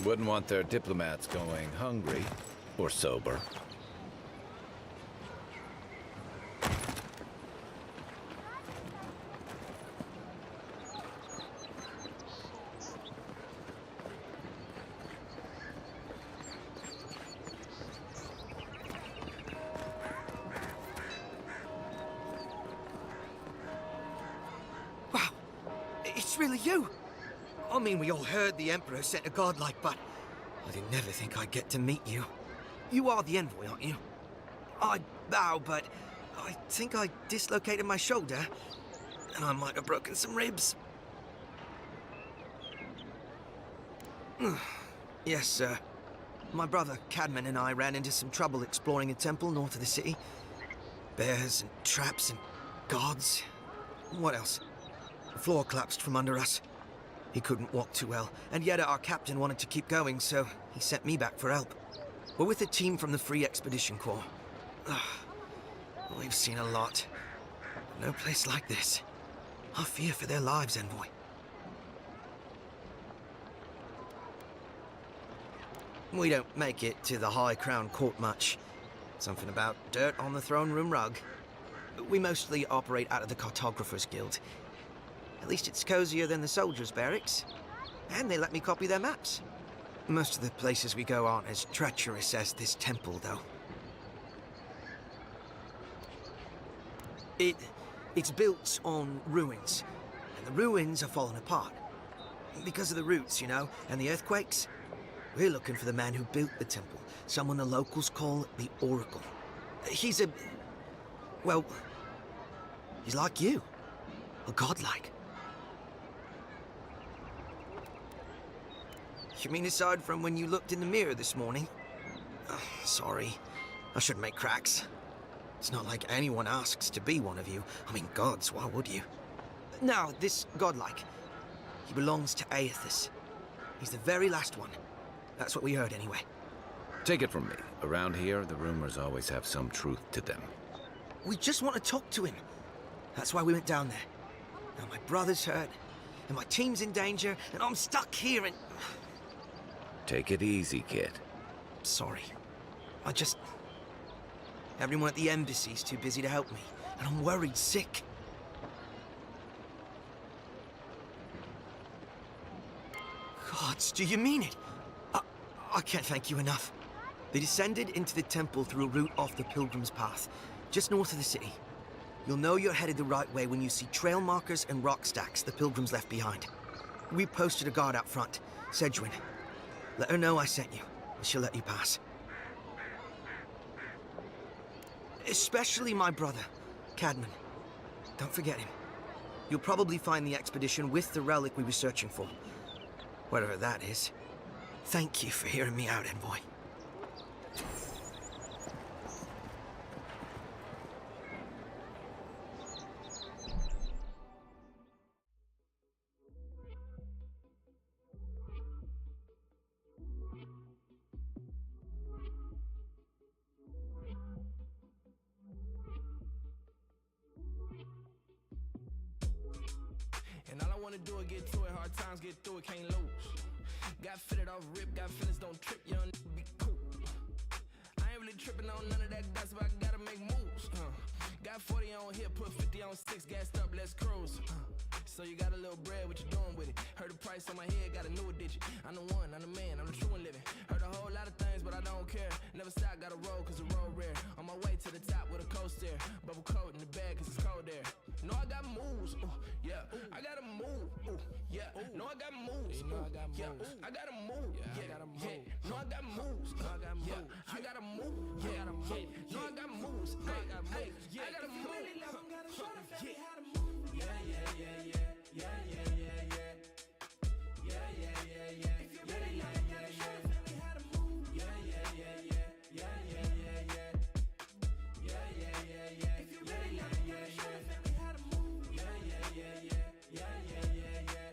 Wouldn't want their diplomats going hungry or sober. Wow, it's really you. I mean, we all heard the Emperor sent a godlike, but I didn't never think I'd get to meet you. You are the envoy, aren't you? I bow, but I think I dislocated my shoulder, and I might have broken some ribs. Yes, sir. My brother, Cadman, and I ran into some trouble exploring a temple north of the city. Bears and traps and guards. What else? The floor collapsed from under us. He couldn't walk too well, and yet our captain wanted to keep going, so he sent me back for help. We're with a team from the Free Expedition Corps. We've seen a lot. No place like this. I fear for their lives, Envoy. We don't make it to the High Crown Court much. Something about dirt on the throne room rug. We mostly operate out of the Cartographers Guild. At least it's cozier than the soldiers' barracks. And they let me copy their maps. Most of the places we go aren't as treacherous as this temple, though. It's built on ruins, and the ruins are falling apart. Because of the roots, you know, and the earthquakes. We're looking for the man who built the temple, someone the locals call the Oracle. He's well, he's like you. A godlike. You mean aside from when you looked in the mirror this morning? Sorry. I shouldn't make cracks. It's not like anyone asks to be one of you. I mean, gods, why would you? Now, this godlike, he belongs to Aethys. He's the very last one. That's what we heard anyway. Take it from me. Around here, the rumors always have some truth to them. We just want to talk to him. That's why we went down there. Now my brother's hurt, and my team's in danger, and I'm stuck here and... Take it easy, kid. Sorry. Everyone at the embassy's too busy to help me, and I'm worried sick. Gods, do you mean it? I can't thank you enough. They descended into the temple through a route off the Pilgrim's Path, just north of the city. You'll know you're headed the right way when you see trail markers and rock stacks the Pilgrims left behind. We posted a guard out front, Sedgwin. Let her know I sent you, and she'll let you pass. Especially my brother, Cadman. Don't forget him. You'll probably find the expedition with the relic we were searching for. Whatever that is. Thank you for hearing me out, Envoy. And all I wanna do is get to it, hard times get through it, can't lose. Got fitted off rip, got feelings, don't trip, young nigga be cool. I ain't really tripping on none of that gossip, I gotta make moves. Got 40 on here, put 50 on 6, gassed up, let's cruise. So you got a little bread, what you doing with it? Heard the price on my head, got a new digit. I'm the one, I'm the man, I'm the true one living. Heard a whole lot of things, but I don't care. Never stop, gotta roll, cause the road rare. On my way to the top with a coaster. Bubble coat in the bag, cause it's cold there. Know I got moves, ooh, yeah. I gotta move, ooh, yeah. Know I got moves, ooh, yeah. I gotta move, yeah. Know I got moves, yeah. I gotta move, yeah. Know I got moves, I gotta move, yeah. I gotta move, yeah. Yeah, yeah, yeah, yeah. Yeah, yeah, yeah, yeah. Yeah, yeah, yeah, yeah. If you're ready, yeah, yeah, yeah. How to move. Yeah, yeah, yeah, yeah. Yeah, yeah, yeah, yeah. Yeah, yeah, yeah, yeah. If you're ready, yeah, yeah, yeah. How to move. Yeah, yeah, yeah, yeah. Yeah, yeah, yeah, yeah.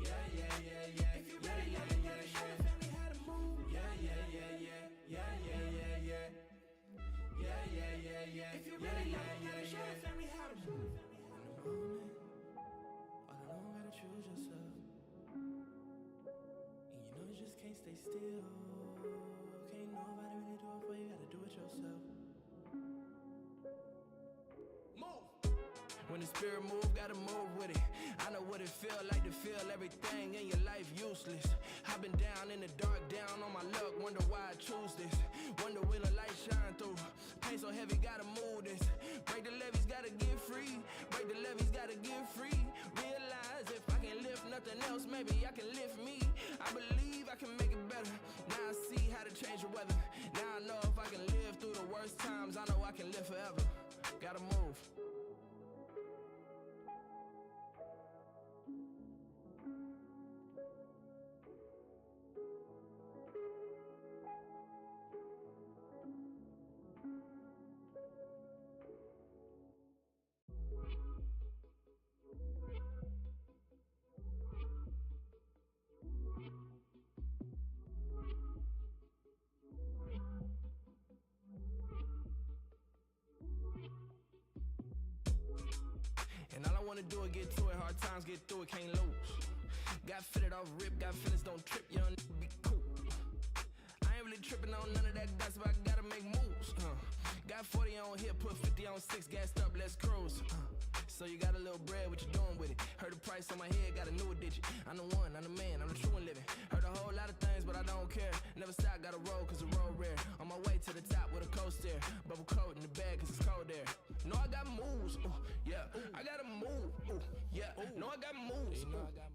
Yeah, yeah, yeah, yeah. If you're ready, yeah, yeah, yeah. How to move. Yeah, yeah, yeah, yeah. Yeah, yeah, yeah, yeah. Yeah, yeah, yeah, yeah. If you're ready, yeah, yeah, yeah. How to move. Choose yourself, and you know you just can't stay still. Can't nobody really do it for you, gotta do it yourself. Move! When the spirit move, gotta move with it. I know what it feel like to feel everything in your life useless. I've been down in the dark, down on my luck, wonder why I choose this. Wonder will the light shine through. Pain so heavy, gotta move this. Break the levees, gotta get free. Break the levees, gotta get free. Realize if I can lift nothing else, maybe I can lift me. I believe I can make it better. Now I see how to change the weather. Now I know if I can live through the worst times, I know I can live forever. Gotta move. And all I wanna do is get to it, hard times get through it, can't lose. Got fitted off rip, got feelings, don't trip, young nigga be cool. I ain't really tripping on none of that gossip, I gotta make moves. Got 40 on here, put 50 on 6, gassed up, let's cruise. So you got a little bread, what you doing with it? Heard the price on my head, got a new digit. I'm the one, I'm the man, I'm the true one living. Heard a whole lot of things, but I don't care. Never stop, gotta roll, cause the road rare. On my way to the top with a coaster. Bubble coat in the bag, cause it's cold there. Know I got moves, ooh, yeah. I gotta move, ooh, yeah. Know I got moves, ooh, yeah.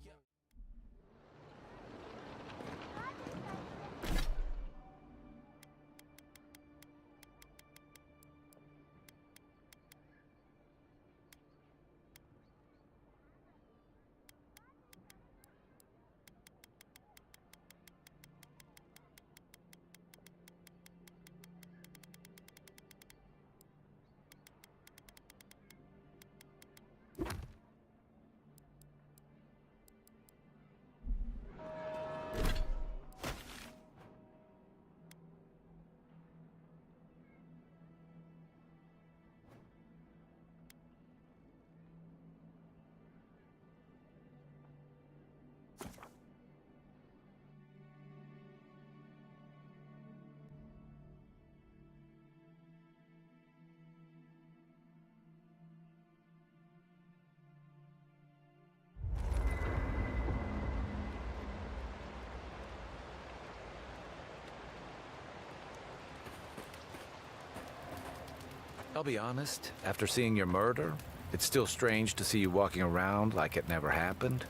I'll be honest, after seeing your murder, it's still strange to see you walking around like it never happened.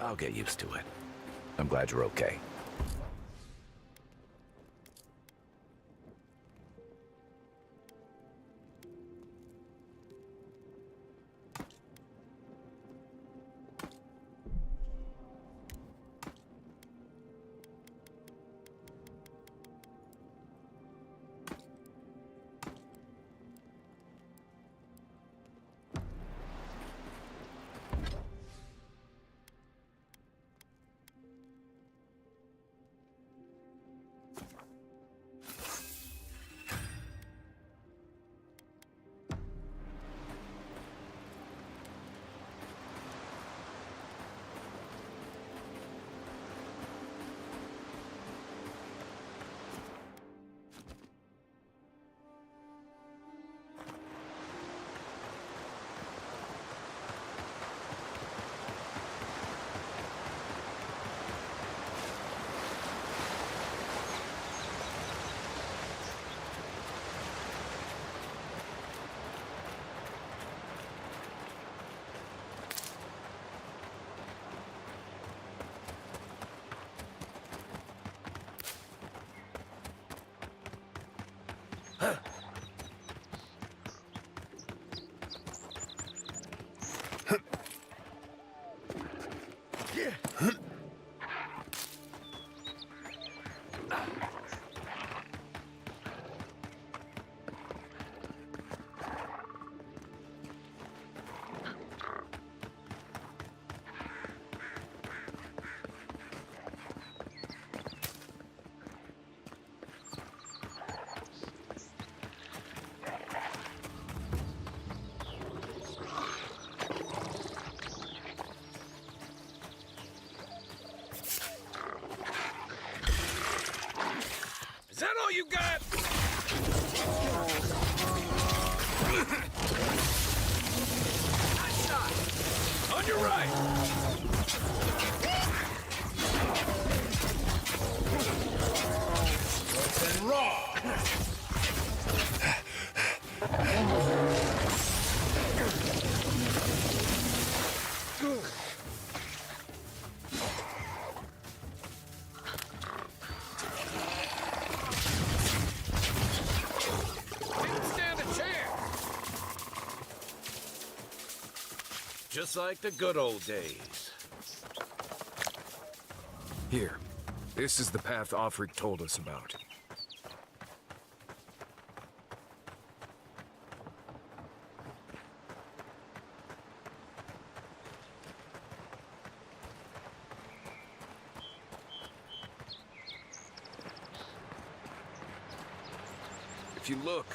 I'll get used to it. I'm glad you're okay. Is that all you got? Nice shot! On your right! Let's raw! Just like the good old days. Here. This is the path Offric told us about. If you look,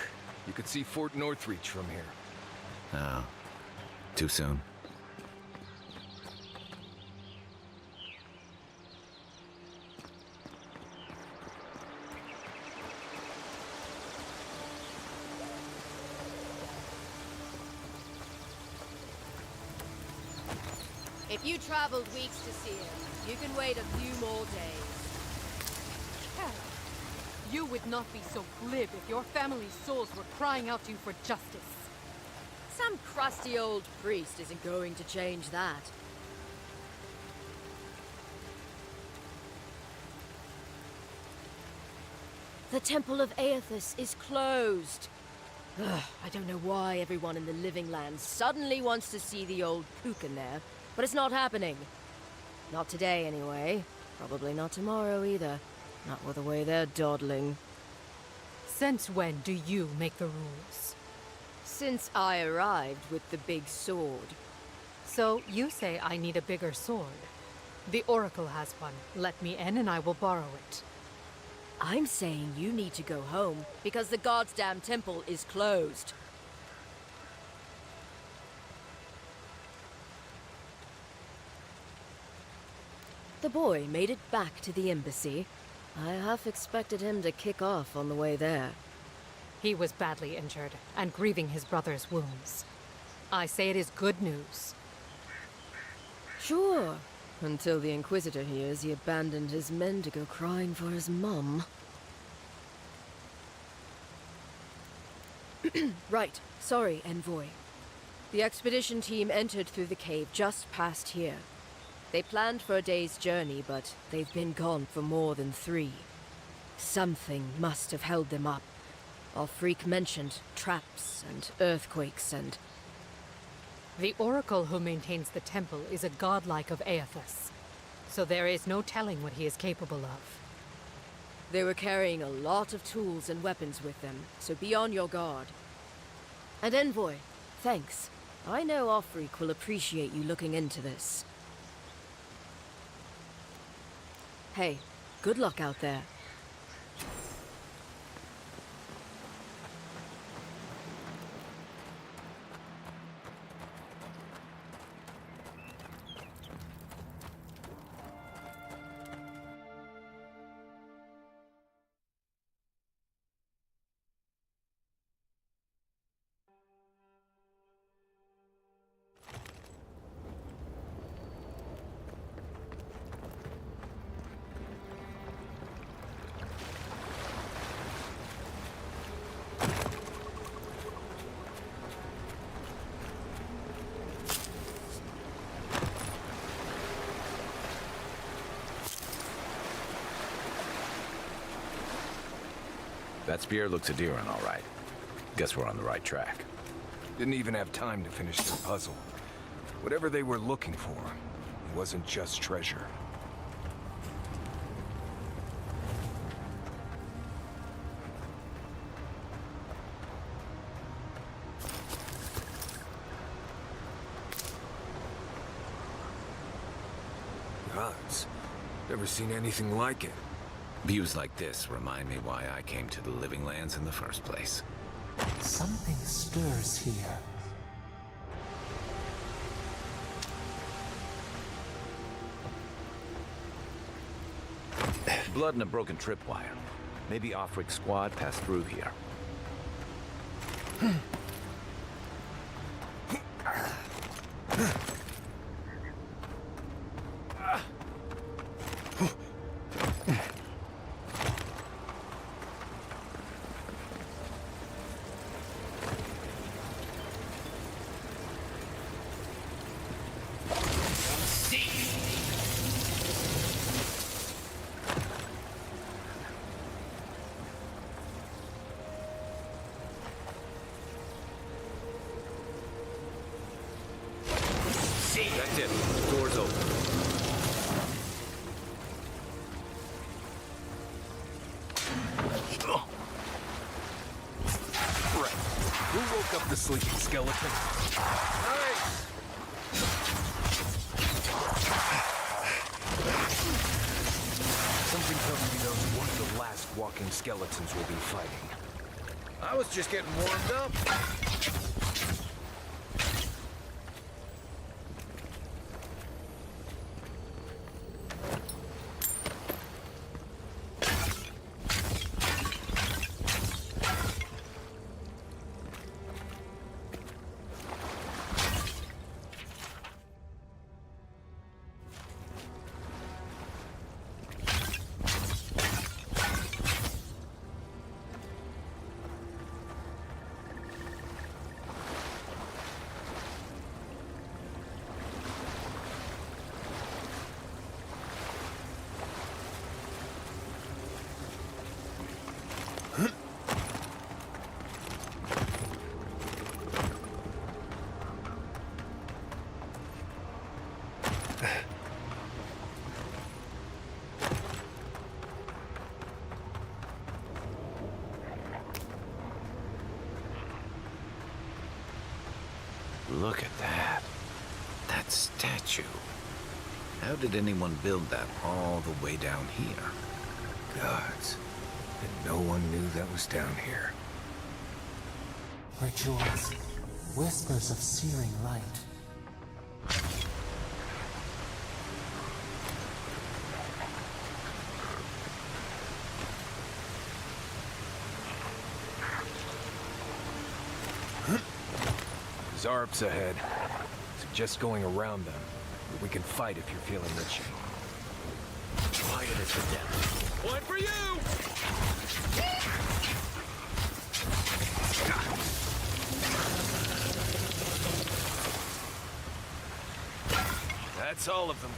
you could see Fort Northreach from here. No. Too soon. If you traveled weeks to see him, you can wait a few more days. You would not be so glib if your family's souls were crying out to you for justice. Some crusty old priest isn't going to change that. The Temple of Aethys is closed. Ugh, I don't know why everyone in the Living Land suddenly wants to see the old kook in there, but it's not happening. Not today, anyway. Probably not tomorrow, either. Not with the way they're dawdling. Since when do you make the rules? Since I arrived with the big sword. So you say I need a bigger sword. The Oracle has one. Let me in and I will borrow it. I'm saying you need to go home, because the goddamn temple is closed. The boy made it back to the embassy. I half expected him to kick off on the way there. He was badly injured, and grieving his brother's wounds. I say it is good news. Sure. Until the Inquisitor hears he abandoned his men to go crying for his mum. Right. Sorry, Envoy. The expedition team entered through the cave just past here. They planned for a day's journey, but they've been gone for more than 3. Something must have held them up. Our freak mentioned traps and earthquakes and... The oracle who maintains the temple is a godlike of Aethys, so there is no telling what he is capable of. They were carrying a lot of tools and weapons with them, so be on your guard. And Envoy, thanks. I know our freak will appreciate you looking into this. Hey, good luck out there. That spear looks Adiran, all right. Guess we're on the right track. Didn't even have time to finish their puzzle. Whatever they were looking for, it wasn't just treasure. Gods, never seen anything like it. Views like this remind me why I came to the Living Lands in the first place. Something stirs here. Blood and a broken tripwire. Maybe Offric's squad passed through here. That's it. Door's open. Right. Who woke up the sleeping skeleton? Nice! Something tells me those one of the last walking skeletons we'll be fighting. I was just getting warmed up. Look at that. That statue. How did anyone build that all the way down here? Gods. And no one knew that was down here. Rejoice. Whispers of searing light. Zarps ahead. Suggest going around them. We can fight if you're feeling itchy. Quiet as the devil. Point for you! That's all of them.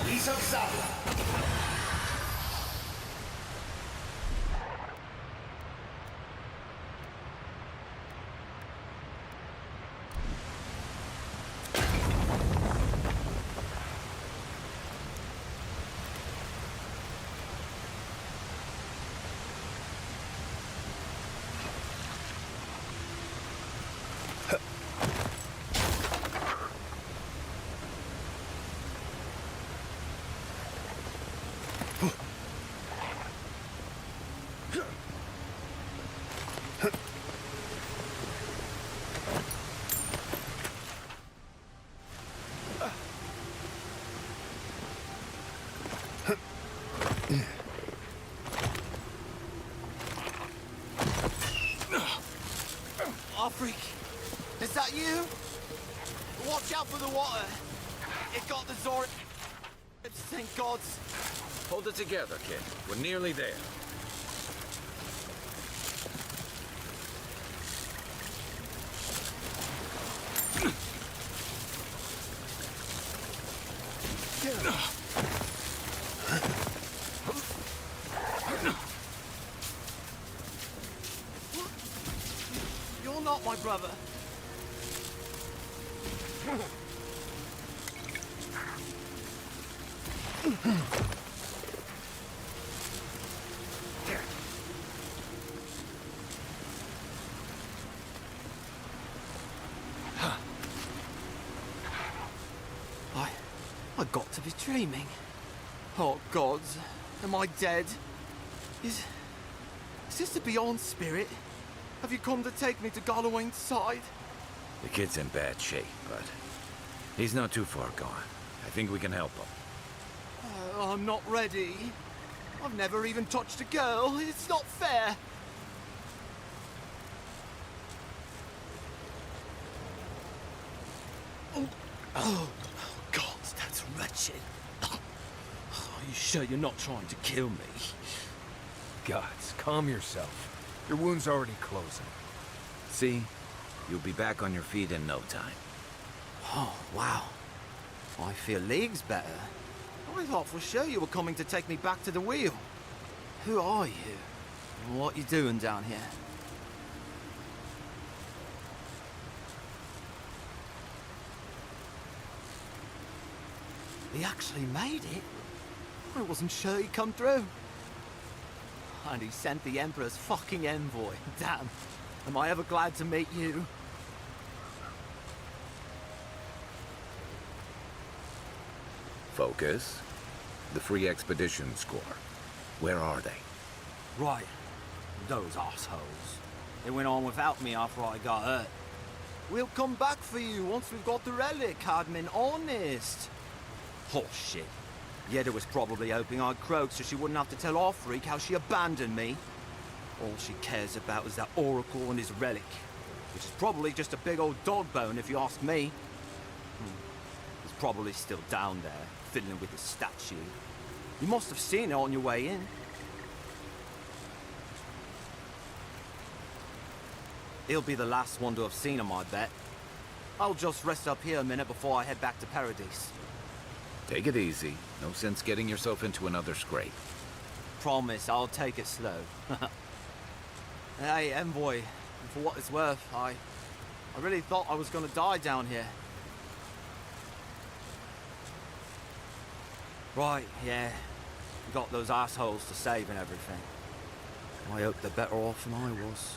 Piece of Sabla. Freak, is that you? Watch out for the water. It got the Zor. Thank gods. Hold it together, kid. We're nearly there. You're not my brother. I got to be dreaming. Oh gods, am I dead? Is this the Beyond Spirit? Have you come to take me to Galloway's side? The kid's in bad shape, but he's not too far gone. I think we can help him. I'm not ready. I've never even touched a girl. It's not fair. Oh, God, that's wretched. Are you sure you're not trying to kill me? Gods, calm yourself. Your wound's already closing. See? You'll be back on your feet in no time. Oh, wow. I feel leagues better. I thought for sure you were coming to take me back to the wheel. Who are you? What you doing down here? He actually made it? I wasn't sure he'd come through. And he sent the Emperor's fucking envoy. Damn. Am I ever glad to meet you? Focus. The free expedition score. Where are they? Right. Those assholes. They went on without me after I got hurt. We'll come back for you once we've got the relic, Cadman. Honest. Horseshit. Yeda was probably hoping I'd croak so she wouldn't have to tell our freak how she abandoned me. All she cares about is that Oracle and his relic. Which is probably just a big old dog bone if you ask me. It's probably still down there, fiddling with the statue. You must have seen it on your way in. He'll be the last one to have seen him, I bet. I'll just rest up here a minute before I head back to Paradise. Take it easy. No sense getting yourself into another scrape. Promise, I'll take it slow. Hey, Envoy, for what it's worth, I really thought I was gonna die down here. Right, yeah. We got those assholes to save and everything. I hope they're better off than I was.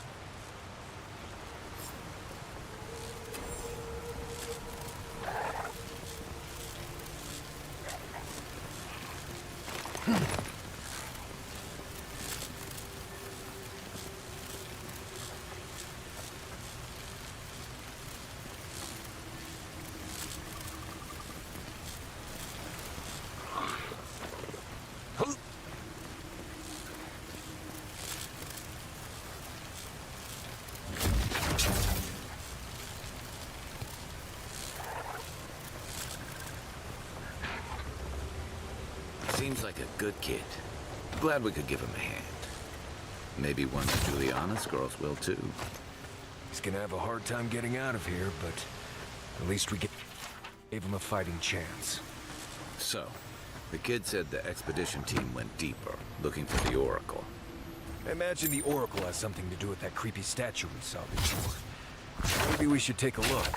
Seems like a good kid. Glad we could give him a hand. Maybe one of Juliana's girls will too. He's gonna have a hard time getting out of here, but at least we gave him a fighting chance. So, the kid said the expedition team went deeper, looking for the Oracle. I imagine the Oracle has something to do with that creepy statue we saw before. Maybe we should take a look.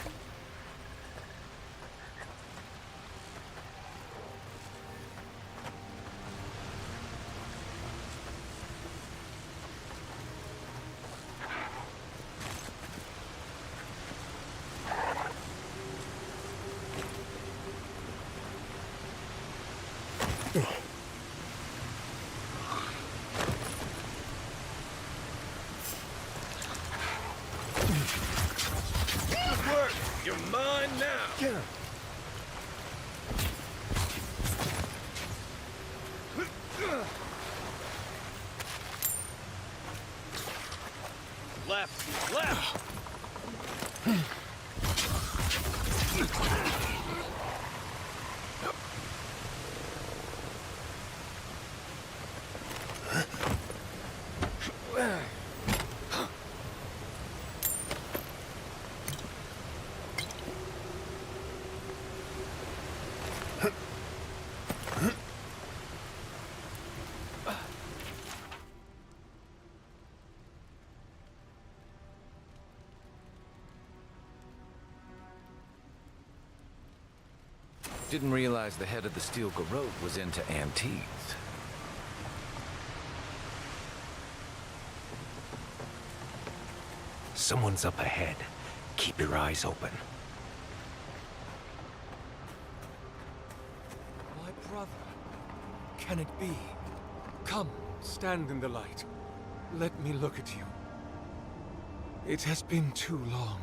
You're mine now! Yeah. Left! Left! Didn't realize the head of the Steel Garrote was into antiques. Someone's up ahead. Keep your eyes open. My brother. Can it be? Come, stand in the light. Let me look at you. It has been too long.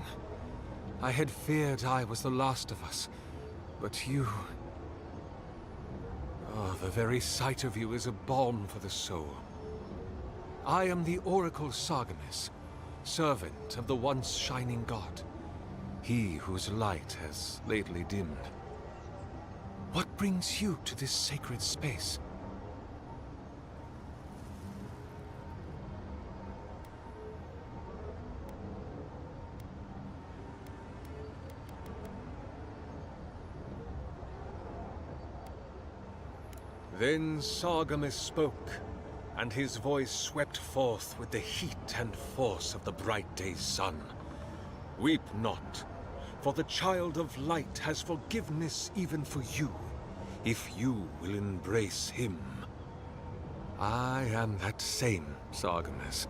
I had feared I was the last of us. But you... Oh, the very sight of you is a balm for the soul. I am the Oracle Sargamas, servant of the once shining god. He whose light has lately dimmed. What brings you to this sacred space? Then Sargamas spoke, and his voice swept forth with the heat and force of the bright day's sun. Weep not, for the child of light has forgiveness even for you, if you will embrace him. I am that same Sargamas.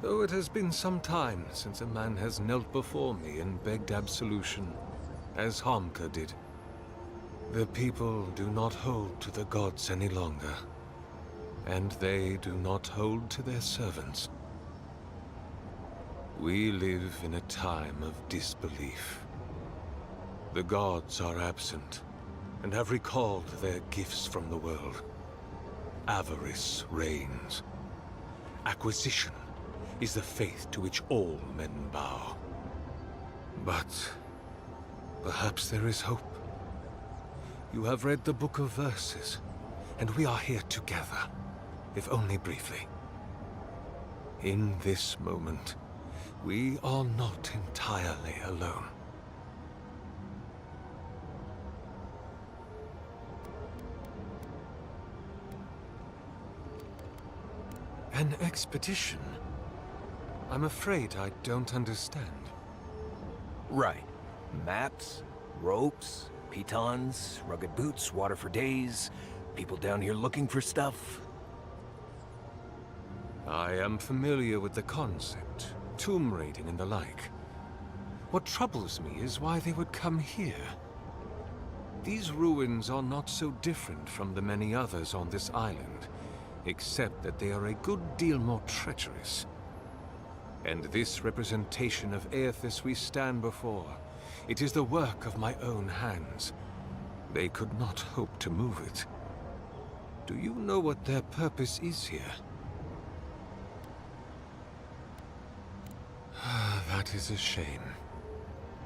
Though it has been some time since a man has knelt before me and begged absolution, as Hamka did. The people do not hold to the gods any longer, and they do not hold to their servants. We live in a time of disbelief. The gods are absent, and have recalled their gifts from the world. Avarice reigns. Acquisition is the faith to which all men bow. But perhaps there is hope. You have read the Book of Verses, and we are here together, if only briefly. In this moment, we are not entirely alone. An expedition? I'm afraid I don't understand. Right. Maps, ropes, pitons, rugged boots, water for days, people down here looking for stuff. I am familiar with the concept, tomb raiding and the like. What troubles me is why they would come here. These ruins are not so different from the many others on this island, except that they are a good deal more treacherous. And this representation of Aethys we stand before, it is the work of my own hands. They could not hope to move it. Do you know what their purpose is here? That is a shame.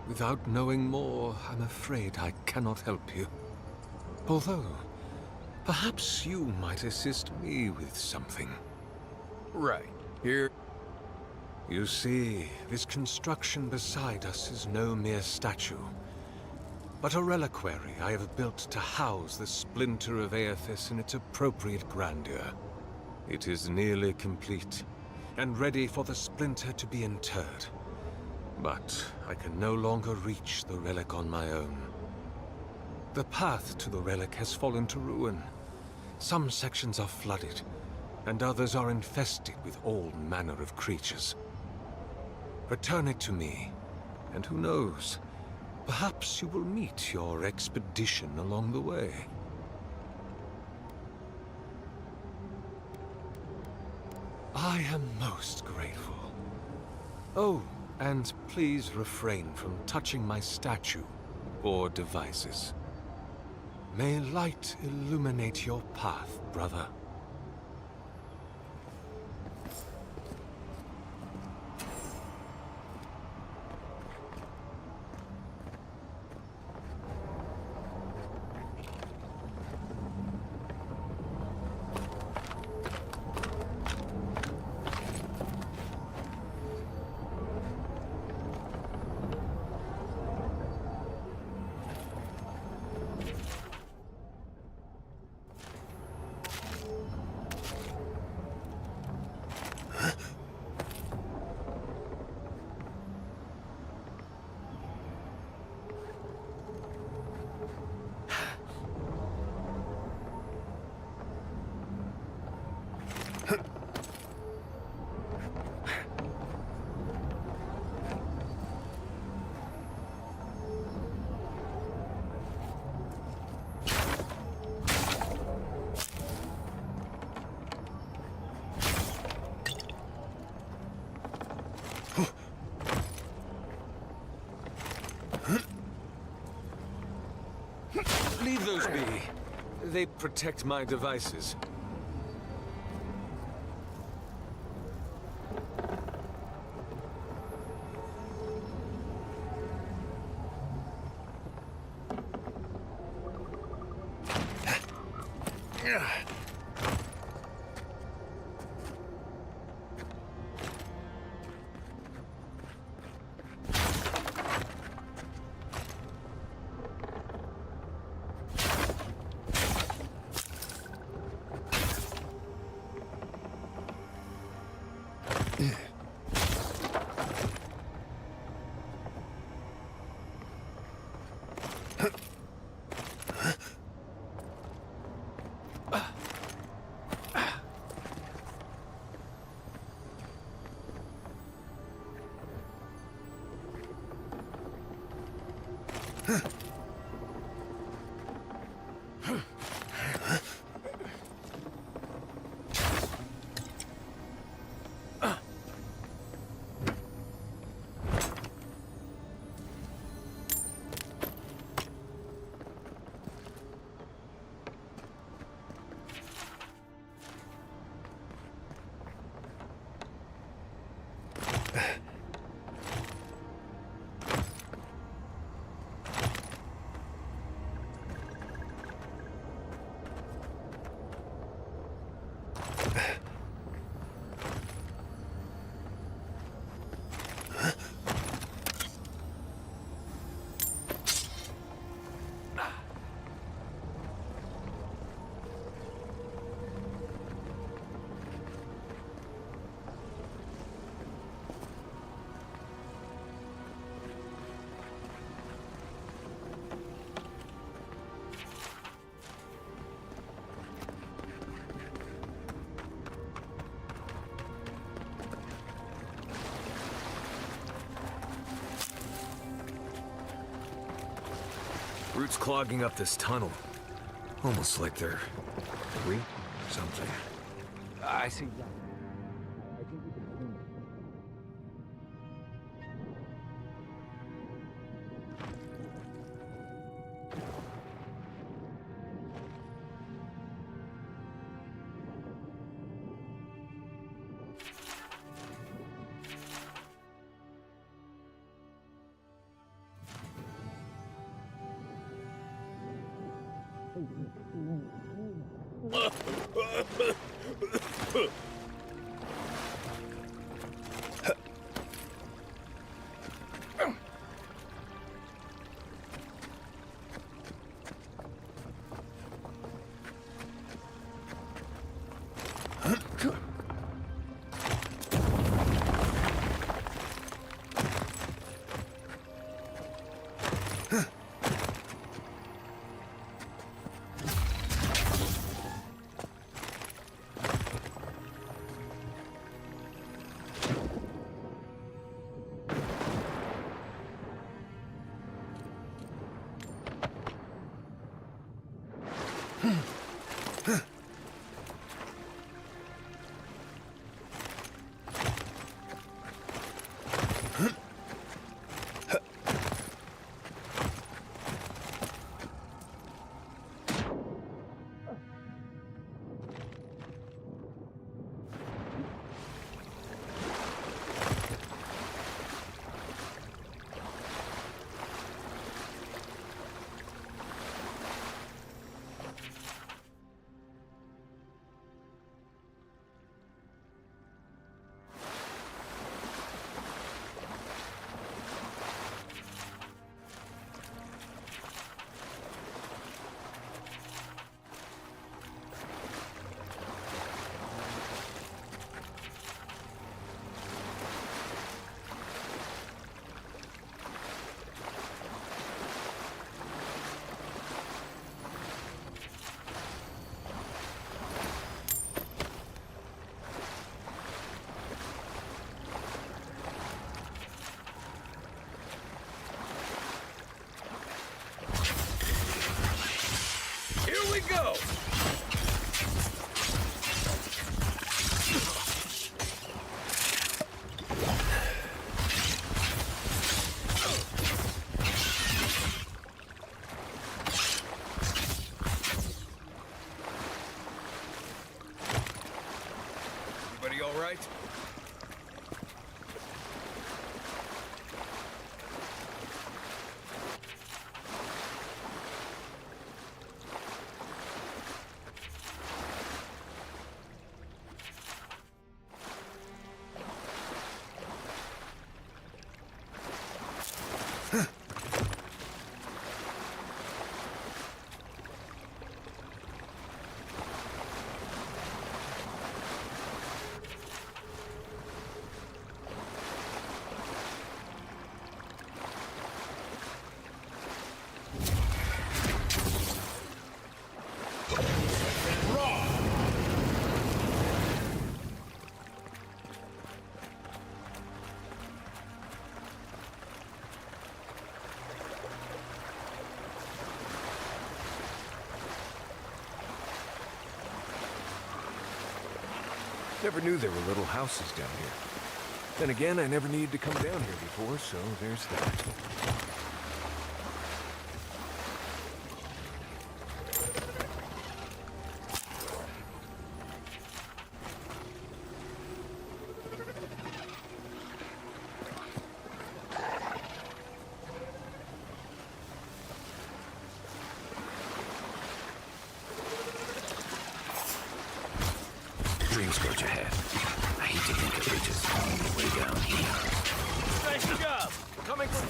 Without knowing more, I'm afraid I cannot help you. Although, perhaps you might assist me with something. Right. Here. You see, this construction beside us is no mere statue, but a reliquary I have built to house the splinter of Aethys in its appropriate grandeur. It is nearly complete, and ready for the splinter to be interred. But I can no longer reach the relic on my own. The path to the relic has fallen to ruin. Some sections are flooded, and others are infested with all manner of creatures. Return it to me, and who knows, perhaps you will meet your expedition along the way. I am most grateful. Oh, and please refrain from touching my statue or devices. May light illuminate your path, brother. Leave those be. They protect my devices. Roots clogging up this tunnel. Almost like they're weak something. I see. Here we go! Everybody all right? Never knew there were little houses down here. Then again, I never needed to come down here before, so there's that. Dreams scorch ahead. I hate to think it reaches all the way down here. Nice job! Coming from...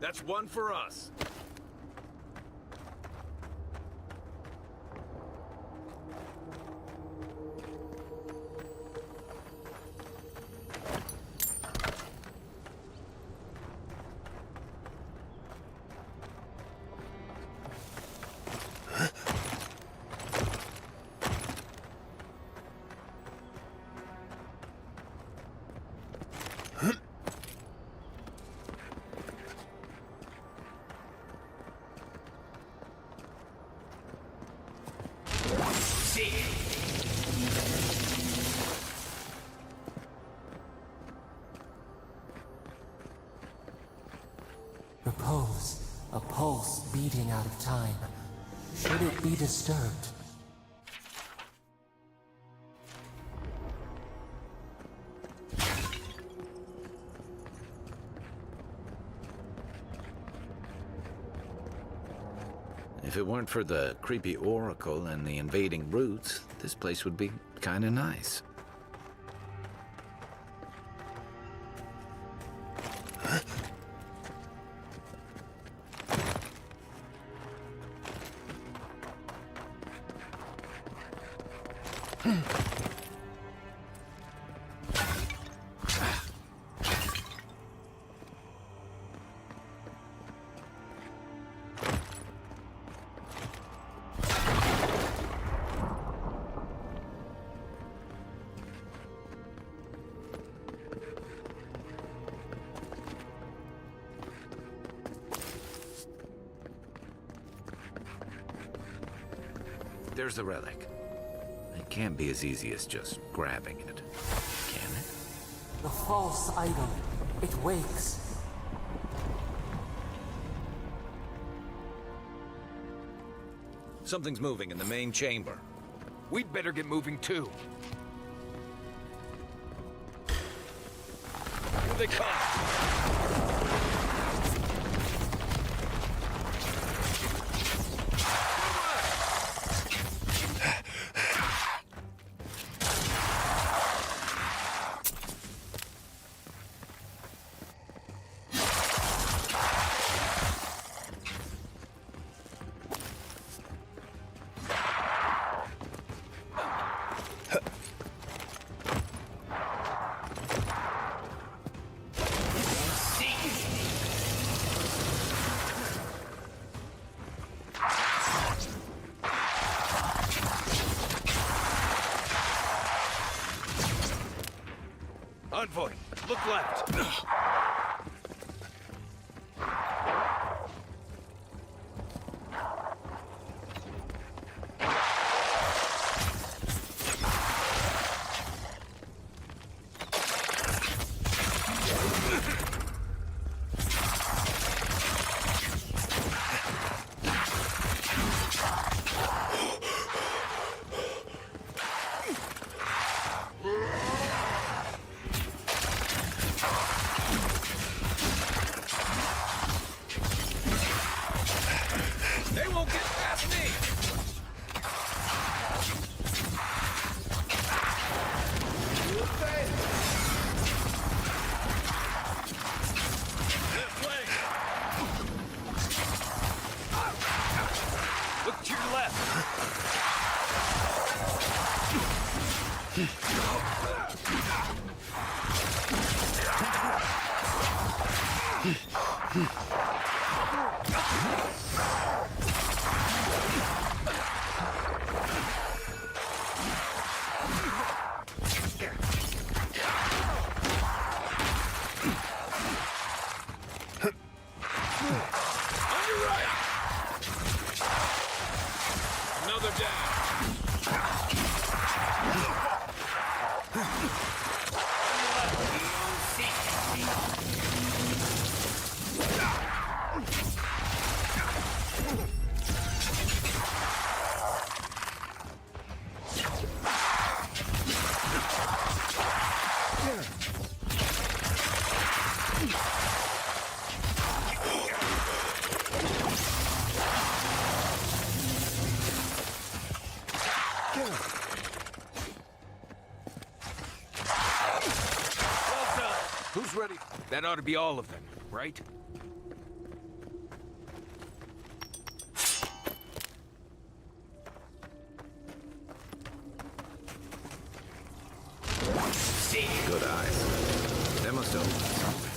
That's one for us. repose, a pulse beating out of time. Should it be disturbed? If it weren't for the creepy oracle and the invading roots, this place would be kinda nice. There's the relic. It can't be as easy as just grabbing it, can it? The false idol. It wakes. Something's moving in the main chamber. We'd better get moving too. Here they come! Envoy, look left. They won't get past me! Look to your left. Another down. Who's ready? That ought to be all of them, right? Good eyes. That must open something.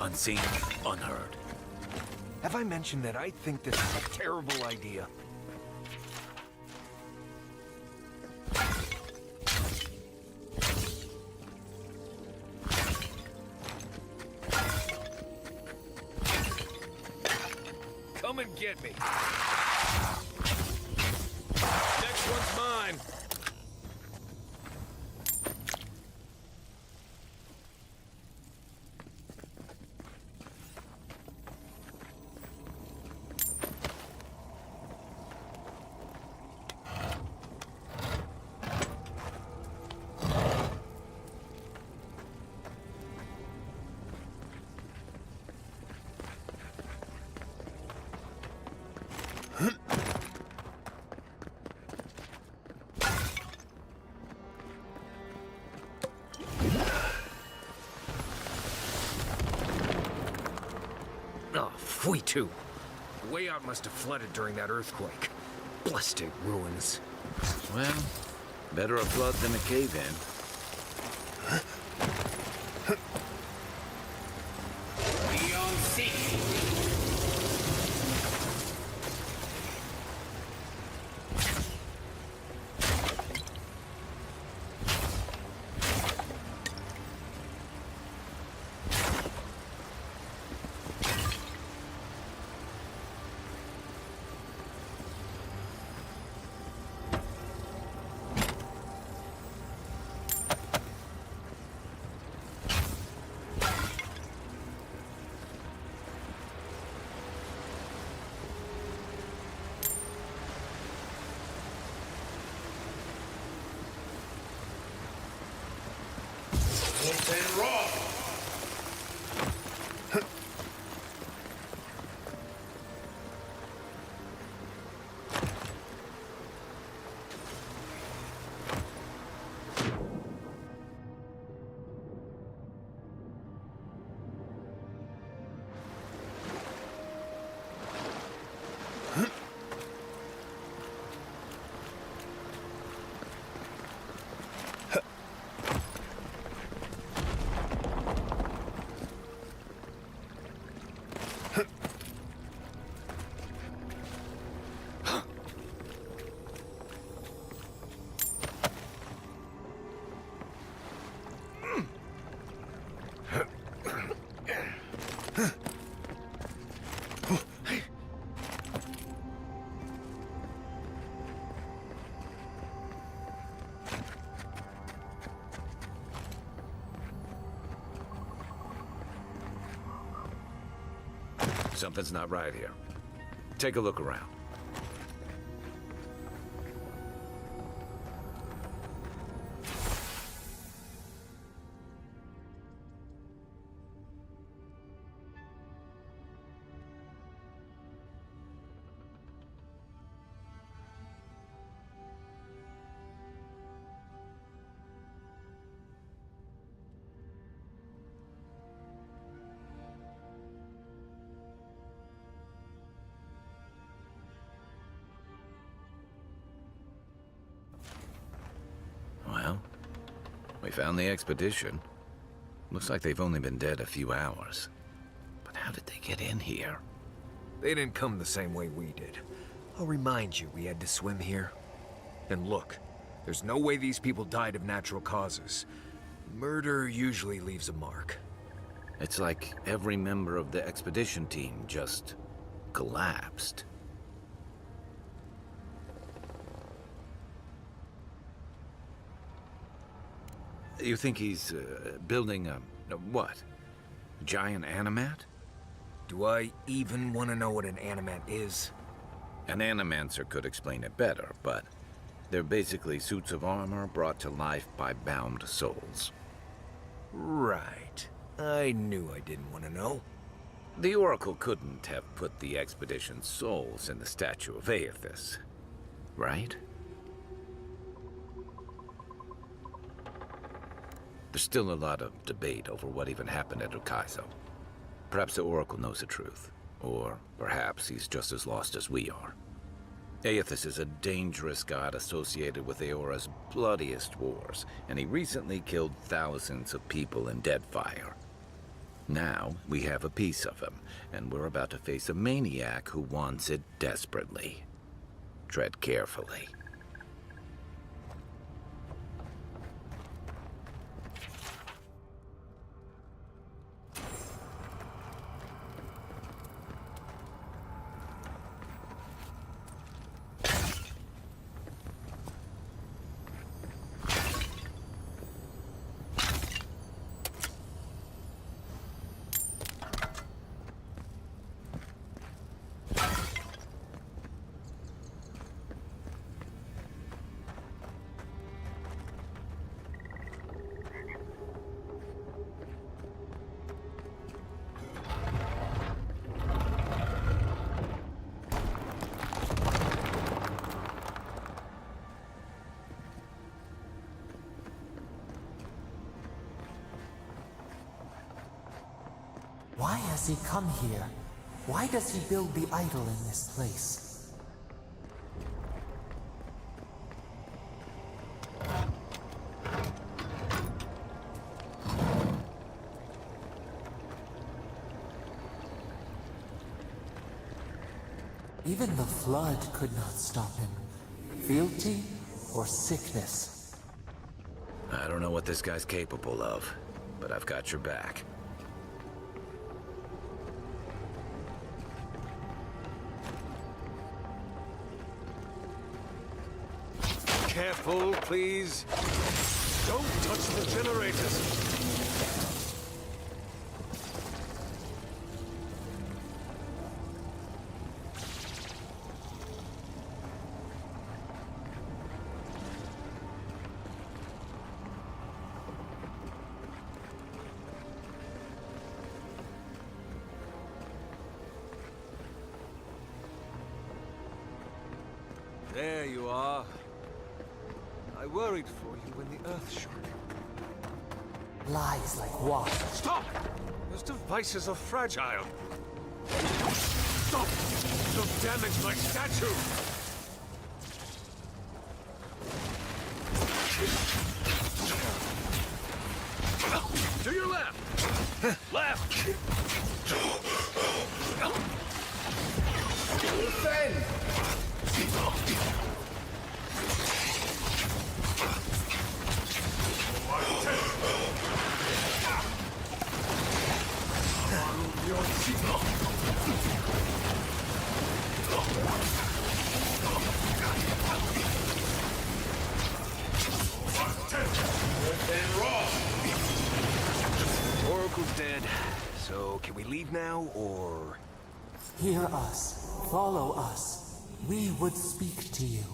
Unseen, unheard. Have I mentioned that I think this is a terrible idea? Come and get me. Next one's mine. Oh, we too. The way out must have flooded during that earthquake. Blasted ruins. Well, better a flood than a cave-in. Beyond sea. And raw. Something's not right here. Take a look around. Well, we found the expedition. Looks like they've only been dead a few hours. But how did they get in here? They didn't come the same way we did. I'll remind you, we had to swim here. And look, there's no way these people died of natural causes. Murder usually leaves a mark. It's like every member of the expedition team just collapsed. You think he's building a what? A giant animat? Do I even want to know what an animat is? An animancer could explain it better, but they're basically suits of armor brought to life by bound souls. Right. I knew I didn't want to know. The Oracle couldn't have put the expedition's souls in the statue of Aethys, right? There's still a lot of debate over what even happened at Ukaizo. Perhaps the Oracle knows the truth, or perhaps he's just as lost as we are. Aethys is a dangerous god associated with Eora's bloodiest wars, and he recently killed thousands of people in Deadfire. Now we have a piece of him, and we're about to face a maniac who wants it desperately. Tread carefully. Why has he come here? Why does he build the idol in this place? Even the flood could not stop him. Fealty or sickness? I don't know what this guy's capable of, but I've got your back. Careful, please. Don't touch the generators. There you are. I worried for you when the Earth shook. Lies like what? Stop! Those devices are fragile. Stop! Don't damage my statue! To your left! Left! Defend! Oracle's dead, so can we leave now, or...? Hear us. Follow us. We would speak to you.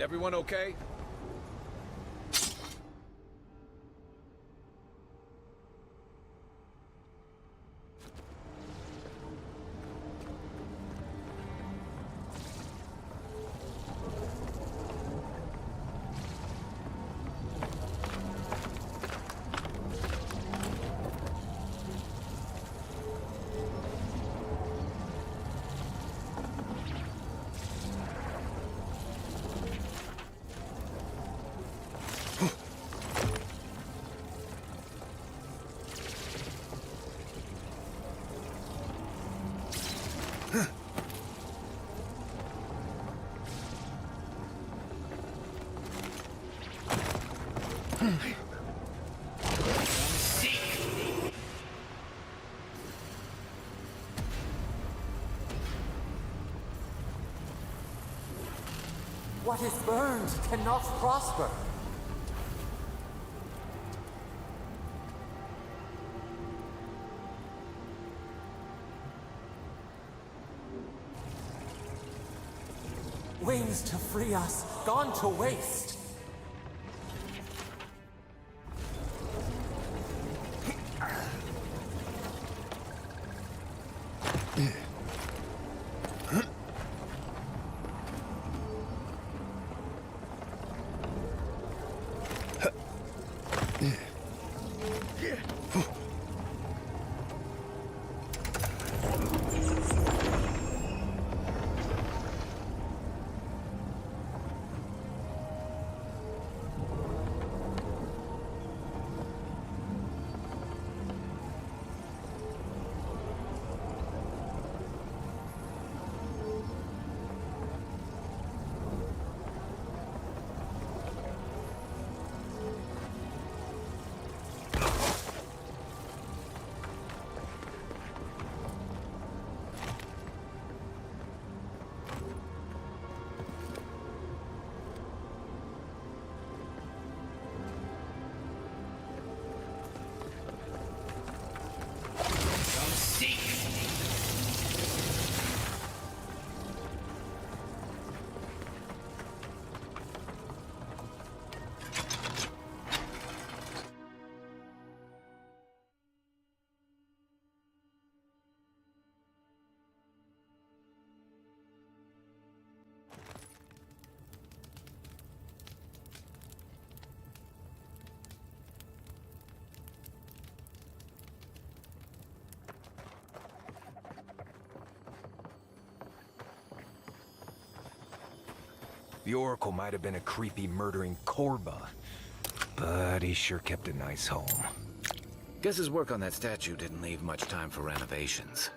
Everyone okay? What is burned cannot prosper. Wings to free us, gone to waste. The Oracle might have been a creepy, murdering Korba, but he sure kept a nice home. Guess his work on that statue didn't leave much time for renovations.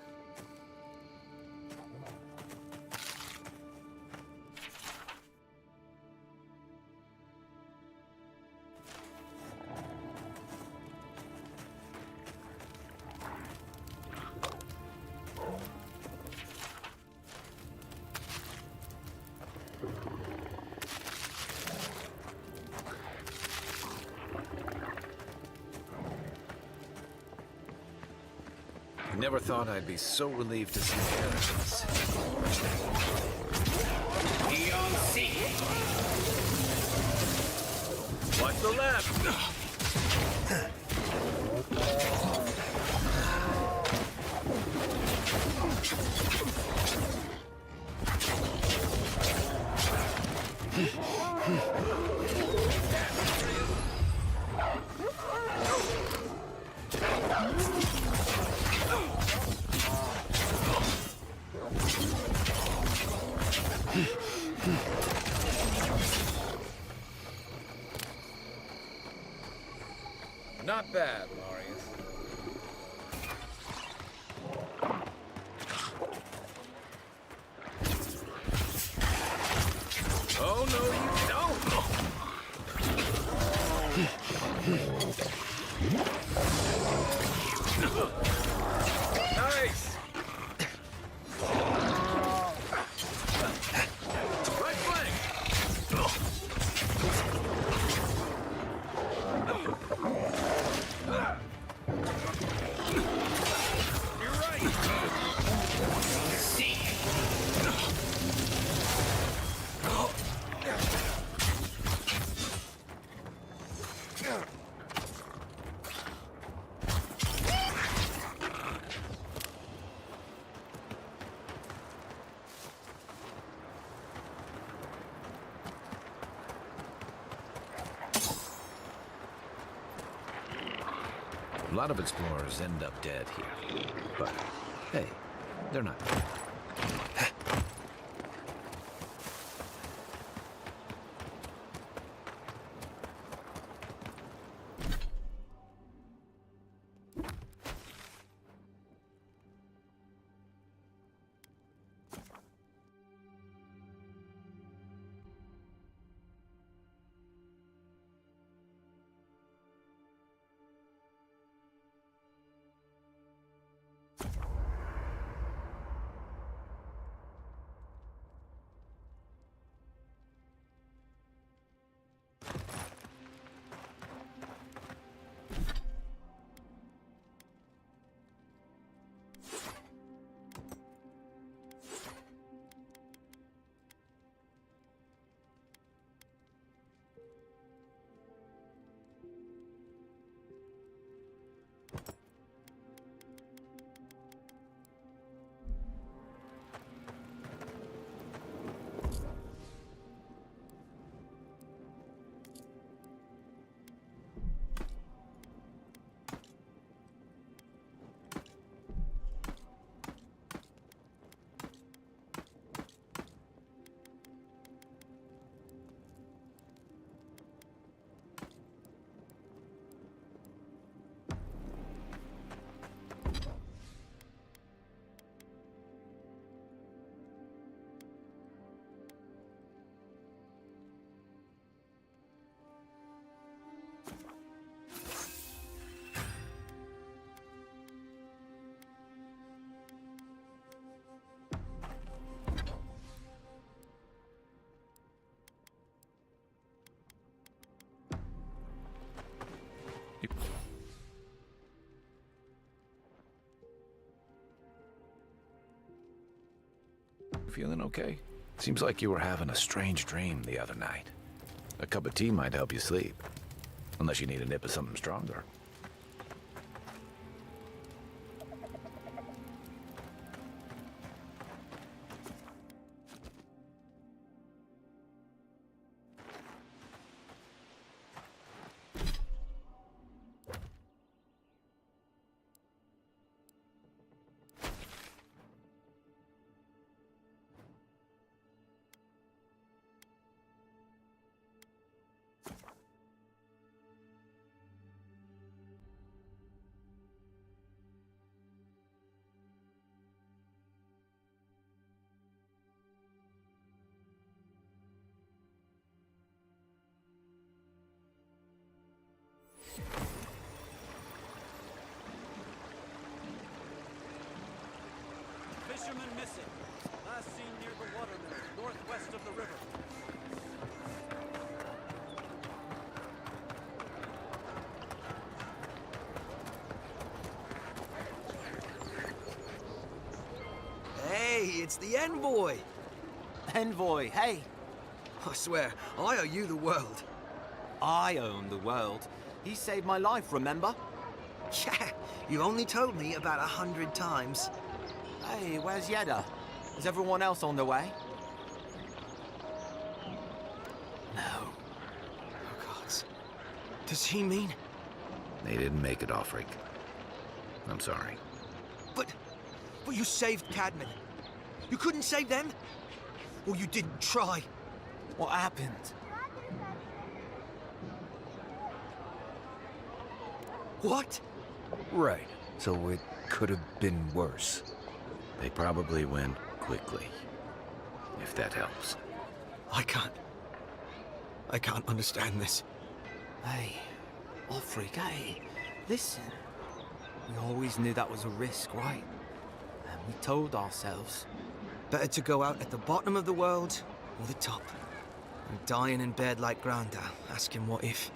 Never thought I'd be so relieved to see Paradise. Beyond sea. Watch the left. Not bad, Marius. Oh, no, you don't! Nice! Right flank! You're right! Seek! A lot of explorers end up dead here. But, hey, they're not dead. Feeling okay? Seems like you were having a strange dream the other night. A cup of tea might help you sleep. Unless you need a nip of something stronger. it's the envoy! Envoy, hey! I swear, I owe you the world. I own the world. He saved my life, remember? Yeah, you only told me about 100 times. Hey, where's Yeda? Is everyone else on their way? No. Oh, gods. Does he mean... They didn't make it, Offric. I'm sorry. But you saved Cadman. You couldn't save them? Or you didn't try? What happened? What? Right. So it could have been worse. They probably went quickly. If that helps. I can't understand this. Hey, Offric, hey, listen. We always knew that was a risk, right? And we told ourselves. Better to go out at the bottom of the world or the top. And dying in bed like Granda, asking what if.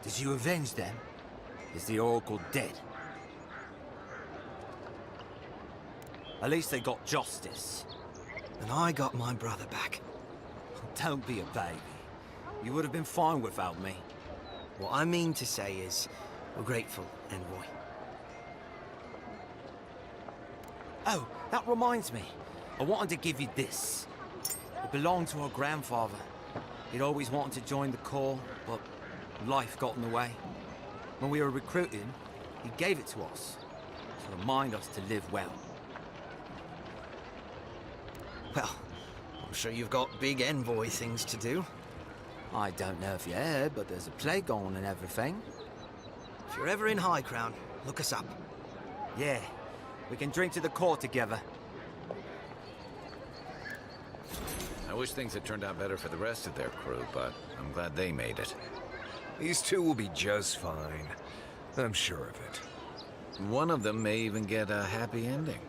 Did you avenge them? Is the Oracle dead? At least they got justice. And I got my brother back. Don't be a baby. You would have been fine without me. What I mean to say is, we're grateful, Envoy. Oh, that reminds me. I wanted to give you this. It belonged to our grandfather. He'd always wanted to join the Corps, but life got in the way. When we were recruiting, he gave it to us to remind us to live well. Well, I'm sure you've got big envoy things to do. I don't know if you heard, but there's a plague on and everything. If you're ever in High Crown, look us up. Yeah, we can drink to the Corps together. I wish things had turned out better for the rest of their crew, but I'm glad they made it. These two will be just fine. I'm sure of it. One of them may even get a happy ending.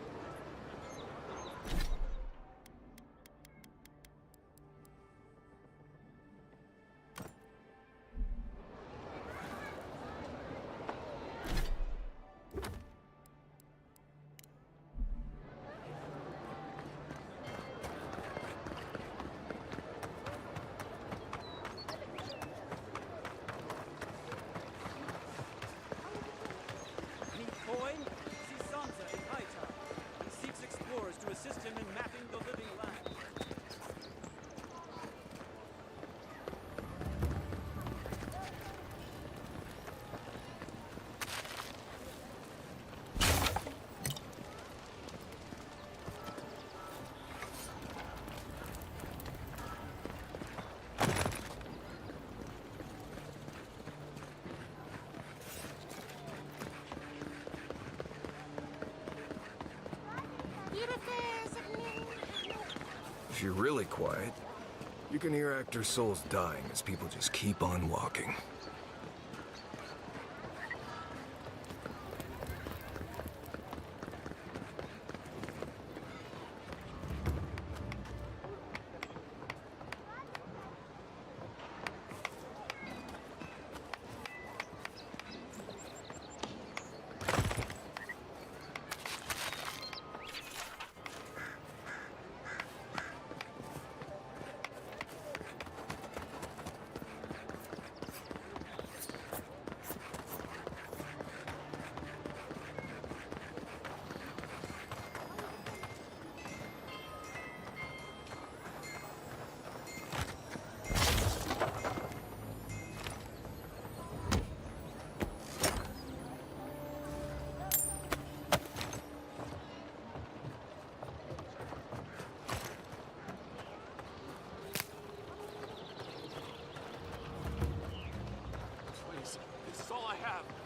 If you're really quiet, you can hear actor souls dying as people just keep on walking.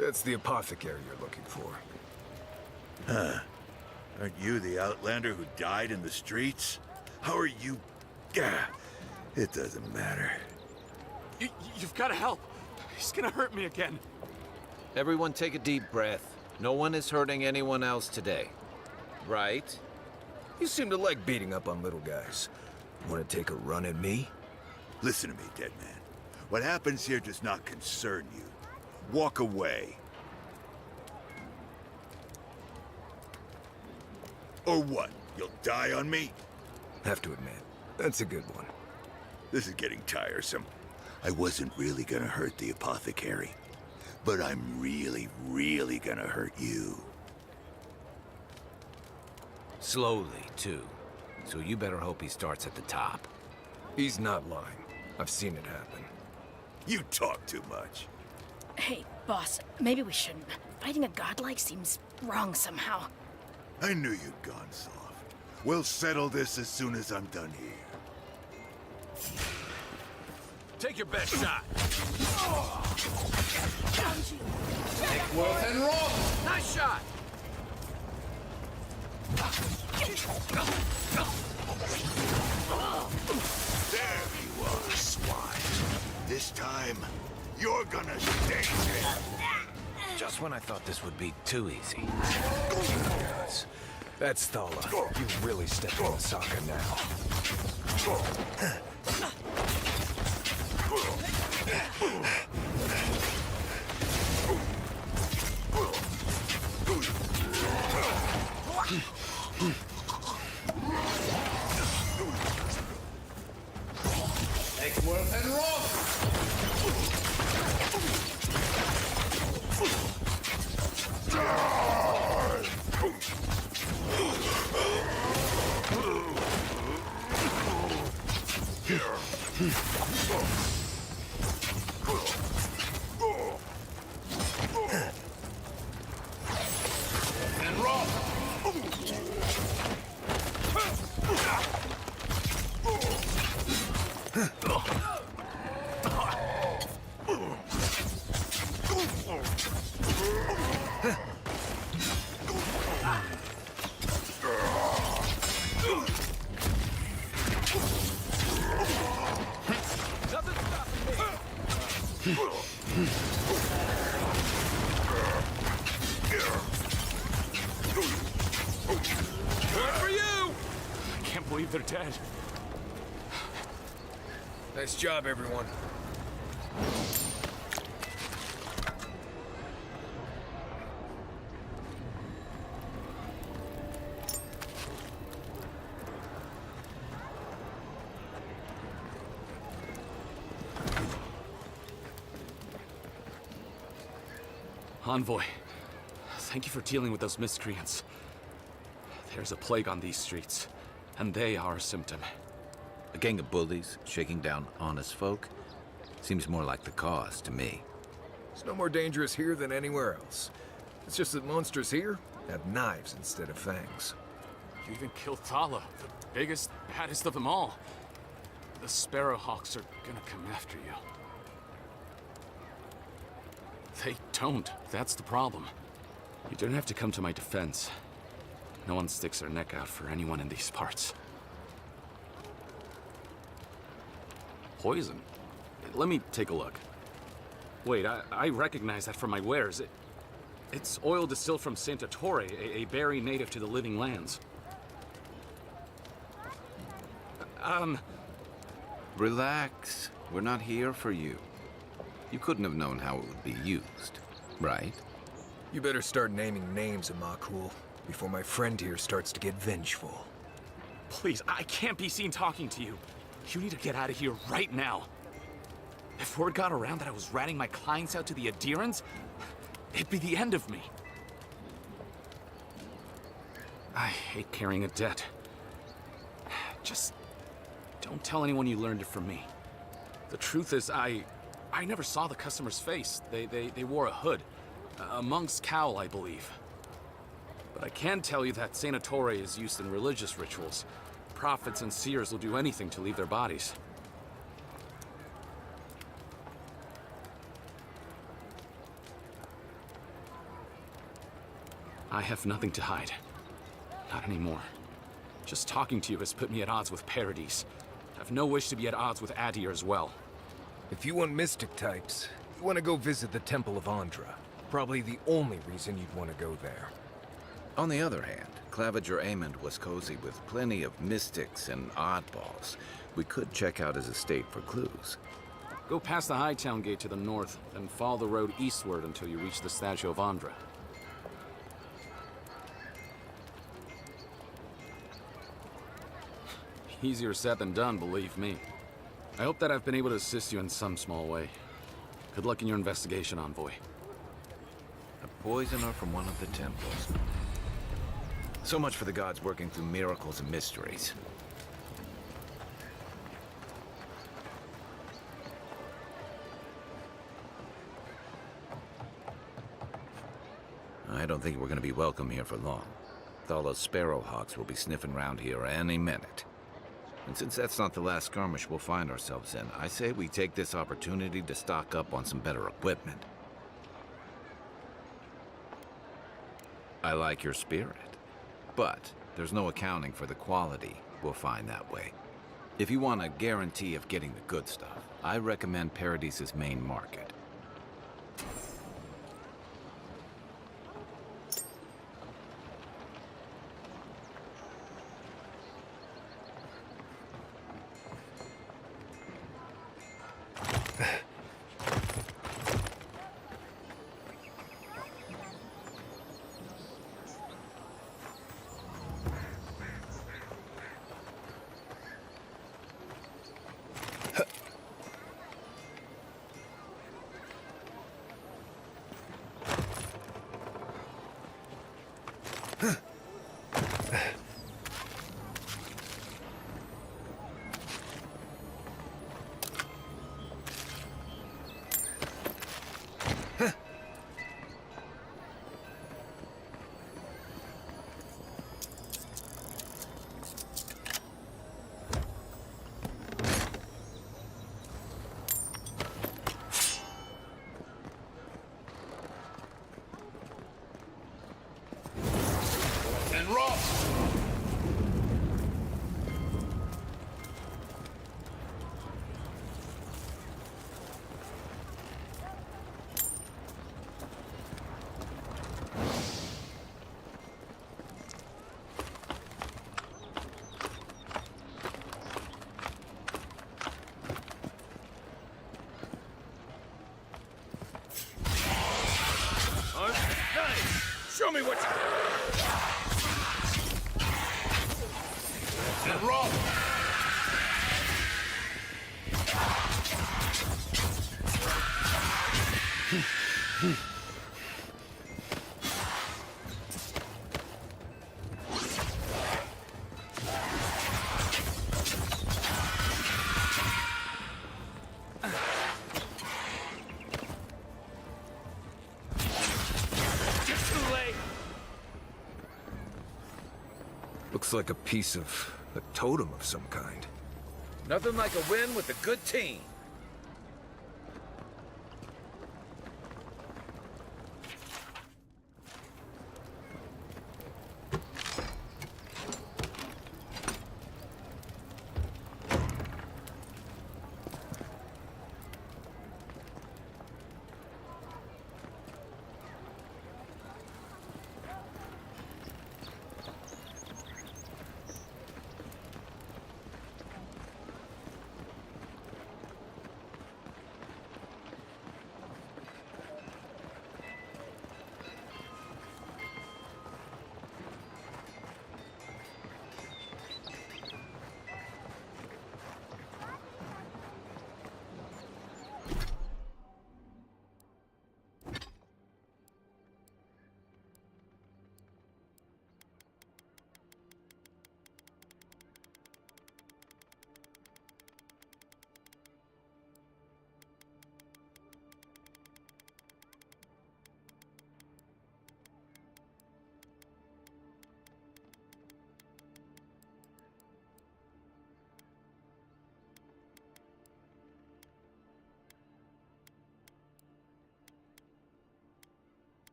That's the apothecary you're looking for. Huh. Aren't you the outlander who died in the streets? How are you... Gah, it doesn't matter. You've got to help. He's gonna hurt me again. Everyone take a deep breath. No one is hurting anyone else today. Right? You seem to like beating up on little guys. Want to take a run at me? Listen to me, dead man. What happens here does not concern you. Walk away. Or what? You'll die on me? Have to admit, that's a good one. This is getting tiresome. I wasn't really gonna hurt the apothecary, but I'm really, really gonna hurt you. Slowly, too. So you better hope he starts at the top. He's not lying. I've seen it happen. You talk too much. Hey, boss, maybe we shouldn't. Fighting a godlike seems wrong somehow. I knew you'd gone soft. We'll settle this as soon as I'm done here. Take your best shot. Take worth and roll. Nice shot. There you are, swine. This time, you're gonna stay dead. Just when I thought this would be too easy. Yes. That's Thala. You really stepped in the soccer now. Take worth and roll. And roll. Good for you! I can't believe they're dead. Nice job, everyone. Envoy, thank you for dealing with those miscreants. There's a plague on these streets, and they are a symptom. A gang of bullies shaking down honest folk? Seems more like the cause to me. It's no more dangerous here than anywhere else. It's just that monsters here have knives instead of fangs. You even killed Thala, the biggest, baddest of them all. The Sparrowhawks are gonna come after you. They don't. That's the problem. You don't have to come to my defense. No one sticks their neck out for anyone in these parts. Poison? Let me take a look. Wait, I recognize that from my wares. It's oil distilled from Santa Torre, a berry native to the Living Lands. Relax. We're not here for you. You couldn't have known how it would be used, right? You better start naming names, Amakul, before my friend here starts to get vengeful. Please, I can't be seen talking to you. You need to get out of here right now. If word got around that I was ratting my clients out to the adherents, it'd be the end of me. I hate carrying a debt. Just don't tell anyone you learned it from me. The truth is, I never saw the customer's face. They wore a hood. A monk's cowl, I believe. But I can tell you that Santa Torre is used in religious rituals. Prophets and seers will do anything to leave their bodies. I have nothing to hide. Not anymore. Just talking to you has put me at odds with Paradis. I have no wish to be at odds with Adir as well. If you want mystic types, you want to go visit the Temple of Andra. Probably the only reason you'd want to go there. On the other hand, Claviger Amond was cozy with plenty of mystics and oddballs. We could check out his estate for clues. Go past the Hightown Gate to the north, then follow the road eastward until you reach the statue of Andra. Easier said than done, believe me. I hope that I've been able to assist you in some small way. Good luck in your investigation, Envoy. A poisoner from one of the temples. So much for the gods working through miracles and mysteries. I don't think we're going to be welcome here for long. Thala's sparrowhawks will be sniffing around here any minute. And since that's not the last skirmish we'll find ourselves in, I say we take this opportunity to stock up on some better equipment. I like your spirit, but there's no accounting for the quality we'll find that way. If you want a guarantee of getting the good stuff, I recommend Paradis's main market. And Ross! Show me what you... And Ross! Looks like a piece of a totem of some kind. Nothing like a win with a good team.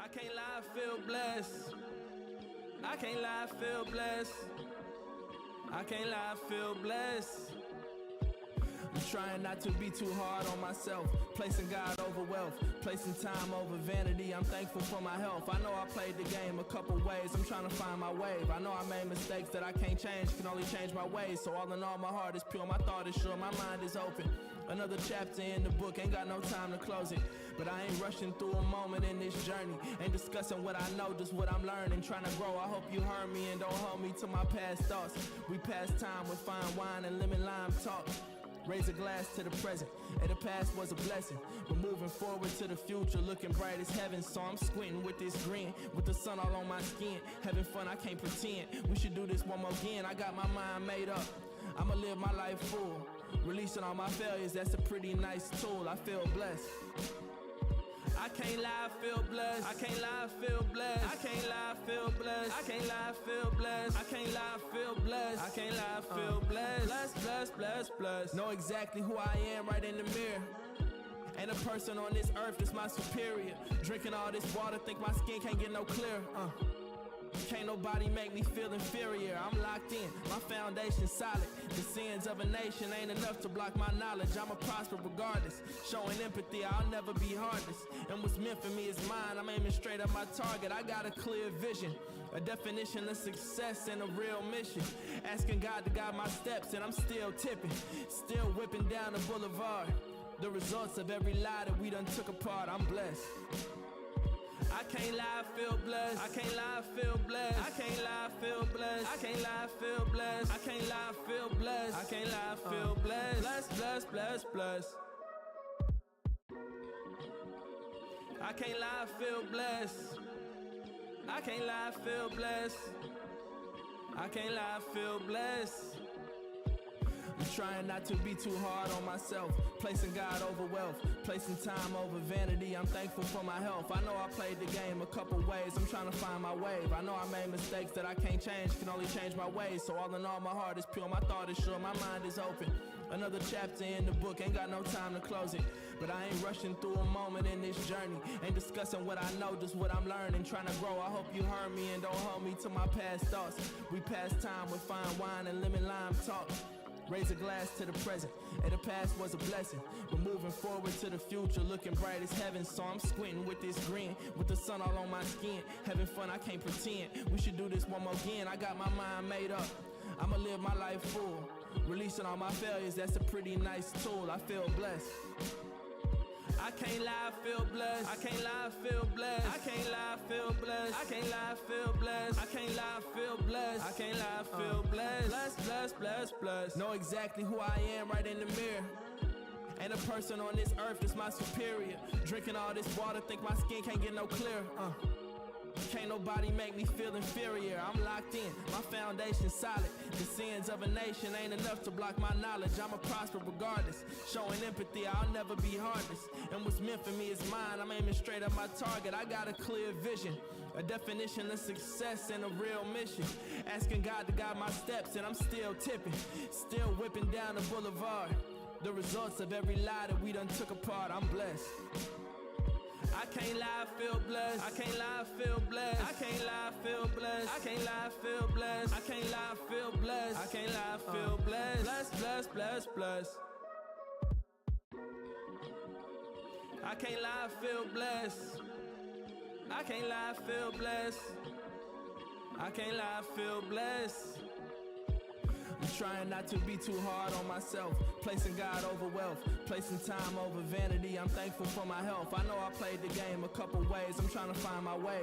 I can't lie, I feel blessed. I can't lie, I feel blessed. I can't lie, I feel blessed. I'm trying not to be too hard on myself, placing God over wealth, placing time over vanity. I'm thankful for my health. I know I played the game a couple ways. I'm trying to find my wave. I know I made mistakes that I can't change, can only change my ways. So all in all, my heart is pure, my thought is sure, my mind is open. Another chapter in the book, ain't got no time to close it. But I ain't rushing through a moment in this journey. Ain't discussing what I know, just what I'm learning, trying to grow. I hope you heard me and don't hold me to my past thoughts. We pass time with fine wine and lemon lime talk. Raise a glass to the present, and the past was a blessing. We're moving forward to the future, looking bright as heaven. So I'm squinting with this grin, with the sun all on my skin. Having fun, I can't pretend. We should do this one more again. I got my mind made up. I'ma live my life full. Releasing all my failures, that's a pretty nice tool. I feel blessed. I can't lie, I feel blessed. I can't lie, I feel blessed. I can't lie, I feel blessed. I can't lie, I feel blessed. I can't lie, I feel blessed. I can't lie, I feel blessed. Blessed. Know exactly who I am right in the mirror. Ain't a person on this earth that's my superior. Drinking all this water, think my skin can't get no clearer. Can't nobody make me feel inferior. I'm locked in, my foundation's solid. The sins of a nation ain't enough to block my knowledge. I'ma prosper regardless. Showing empathy, I'll never be heartless. And what's meant for me is mine. I'm aiming straight at my target. I got a clear vision, a definition of success and a real mission. Asking God to guide my steps, and I'm still tipping, still whipping down the boulevard. The results of every lie that we done took apart. I'm blessed. I can't lie, I feel blessed. I can't lie, I feel blessed. I can't lie, I feel blessed. I can't lie, I feel blessed. I can't lie, I feel blessed. I can't lie, I feel blessed. Blessed. I can't lie, I feel blessed. I can't lie, I feel blessed. I can't lie, I feel blessed. I'm trying not to be too hard on myself, placing God over wealth, placing time over vanity. I'm thankful for my health. I know I played the game a couple ways. I'm trying to find my wave. I know I made mistakes that I can't change, can only change my ways. So all in all, my heart is pure, my thought is sure, my mind is open. Another chapter in the book, ain't got no time to close it. But I ain't rushing through a moment in this journey. Ain't discussing what I know, just what I'm learning, trying to grow. I hope you heard me and don't hold me to my past thoughts. We pass time with fine wine and lemon lime talk. Raise a glass to the present, and the past was a blessing. We're moving forward to the future, looking bright as heaven. So I'm squinting with this grin, with the sun all on my skin. Having fun, I can't pretend. We should do this one more again. I got my mind made up. I'ma live my life full. Releasing all my failures, that's a pretty nice tool. I feel blessed. I can't lie, I feel blessed. I can't lie, I feel blessed. I can't lie, I feel blessed. I can't lie, I feel blessed. I can't lie, I feel blessed. I can't lie, I feel blessed. Blessed. Know exactly who I am right in the mirror. Ain't a person on this earth that's my superior. Drinking all this water, think my skin can't get no clearer. Can't nobody make me feel inferior. I'm locked in, my foundation's solid. The sins of a nation ain't enough to block my knowledge. I'ma prosper regardless. Showing empathy, I'll never be heartless. And what's meant for me is mine. I'm aiming straight at my target. I got a clear vision, a definition of success and a real mission. Asking God to guide my steps, and I'm still tipping, still whipping down the boulevard. The results of every lie that we done took apart. I'm blessed. I can't lie, I feel blessed. I can't lie, I feel blessed. I can't lie, I feel blessed. I can't lie, I feel blessed. I can't lie, I feel blessed. I can't lie, I feel blessed. I can't lie, I feel blessed. I can't lie, I feel blessed. I can't lie, I feel blessed. I'm trying not to be too hard on myself, placing God over wealth, placing time over vanity. I'm thankful for my health. I know I played the game a couple ways. I'm trying to find my way.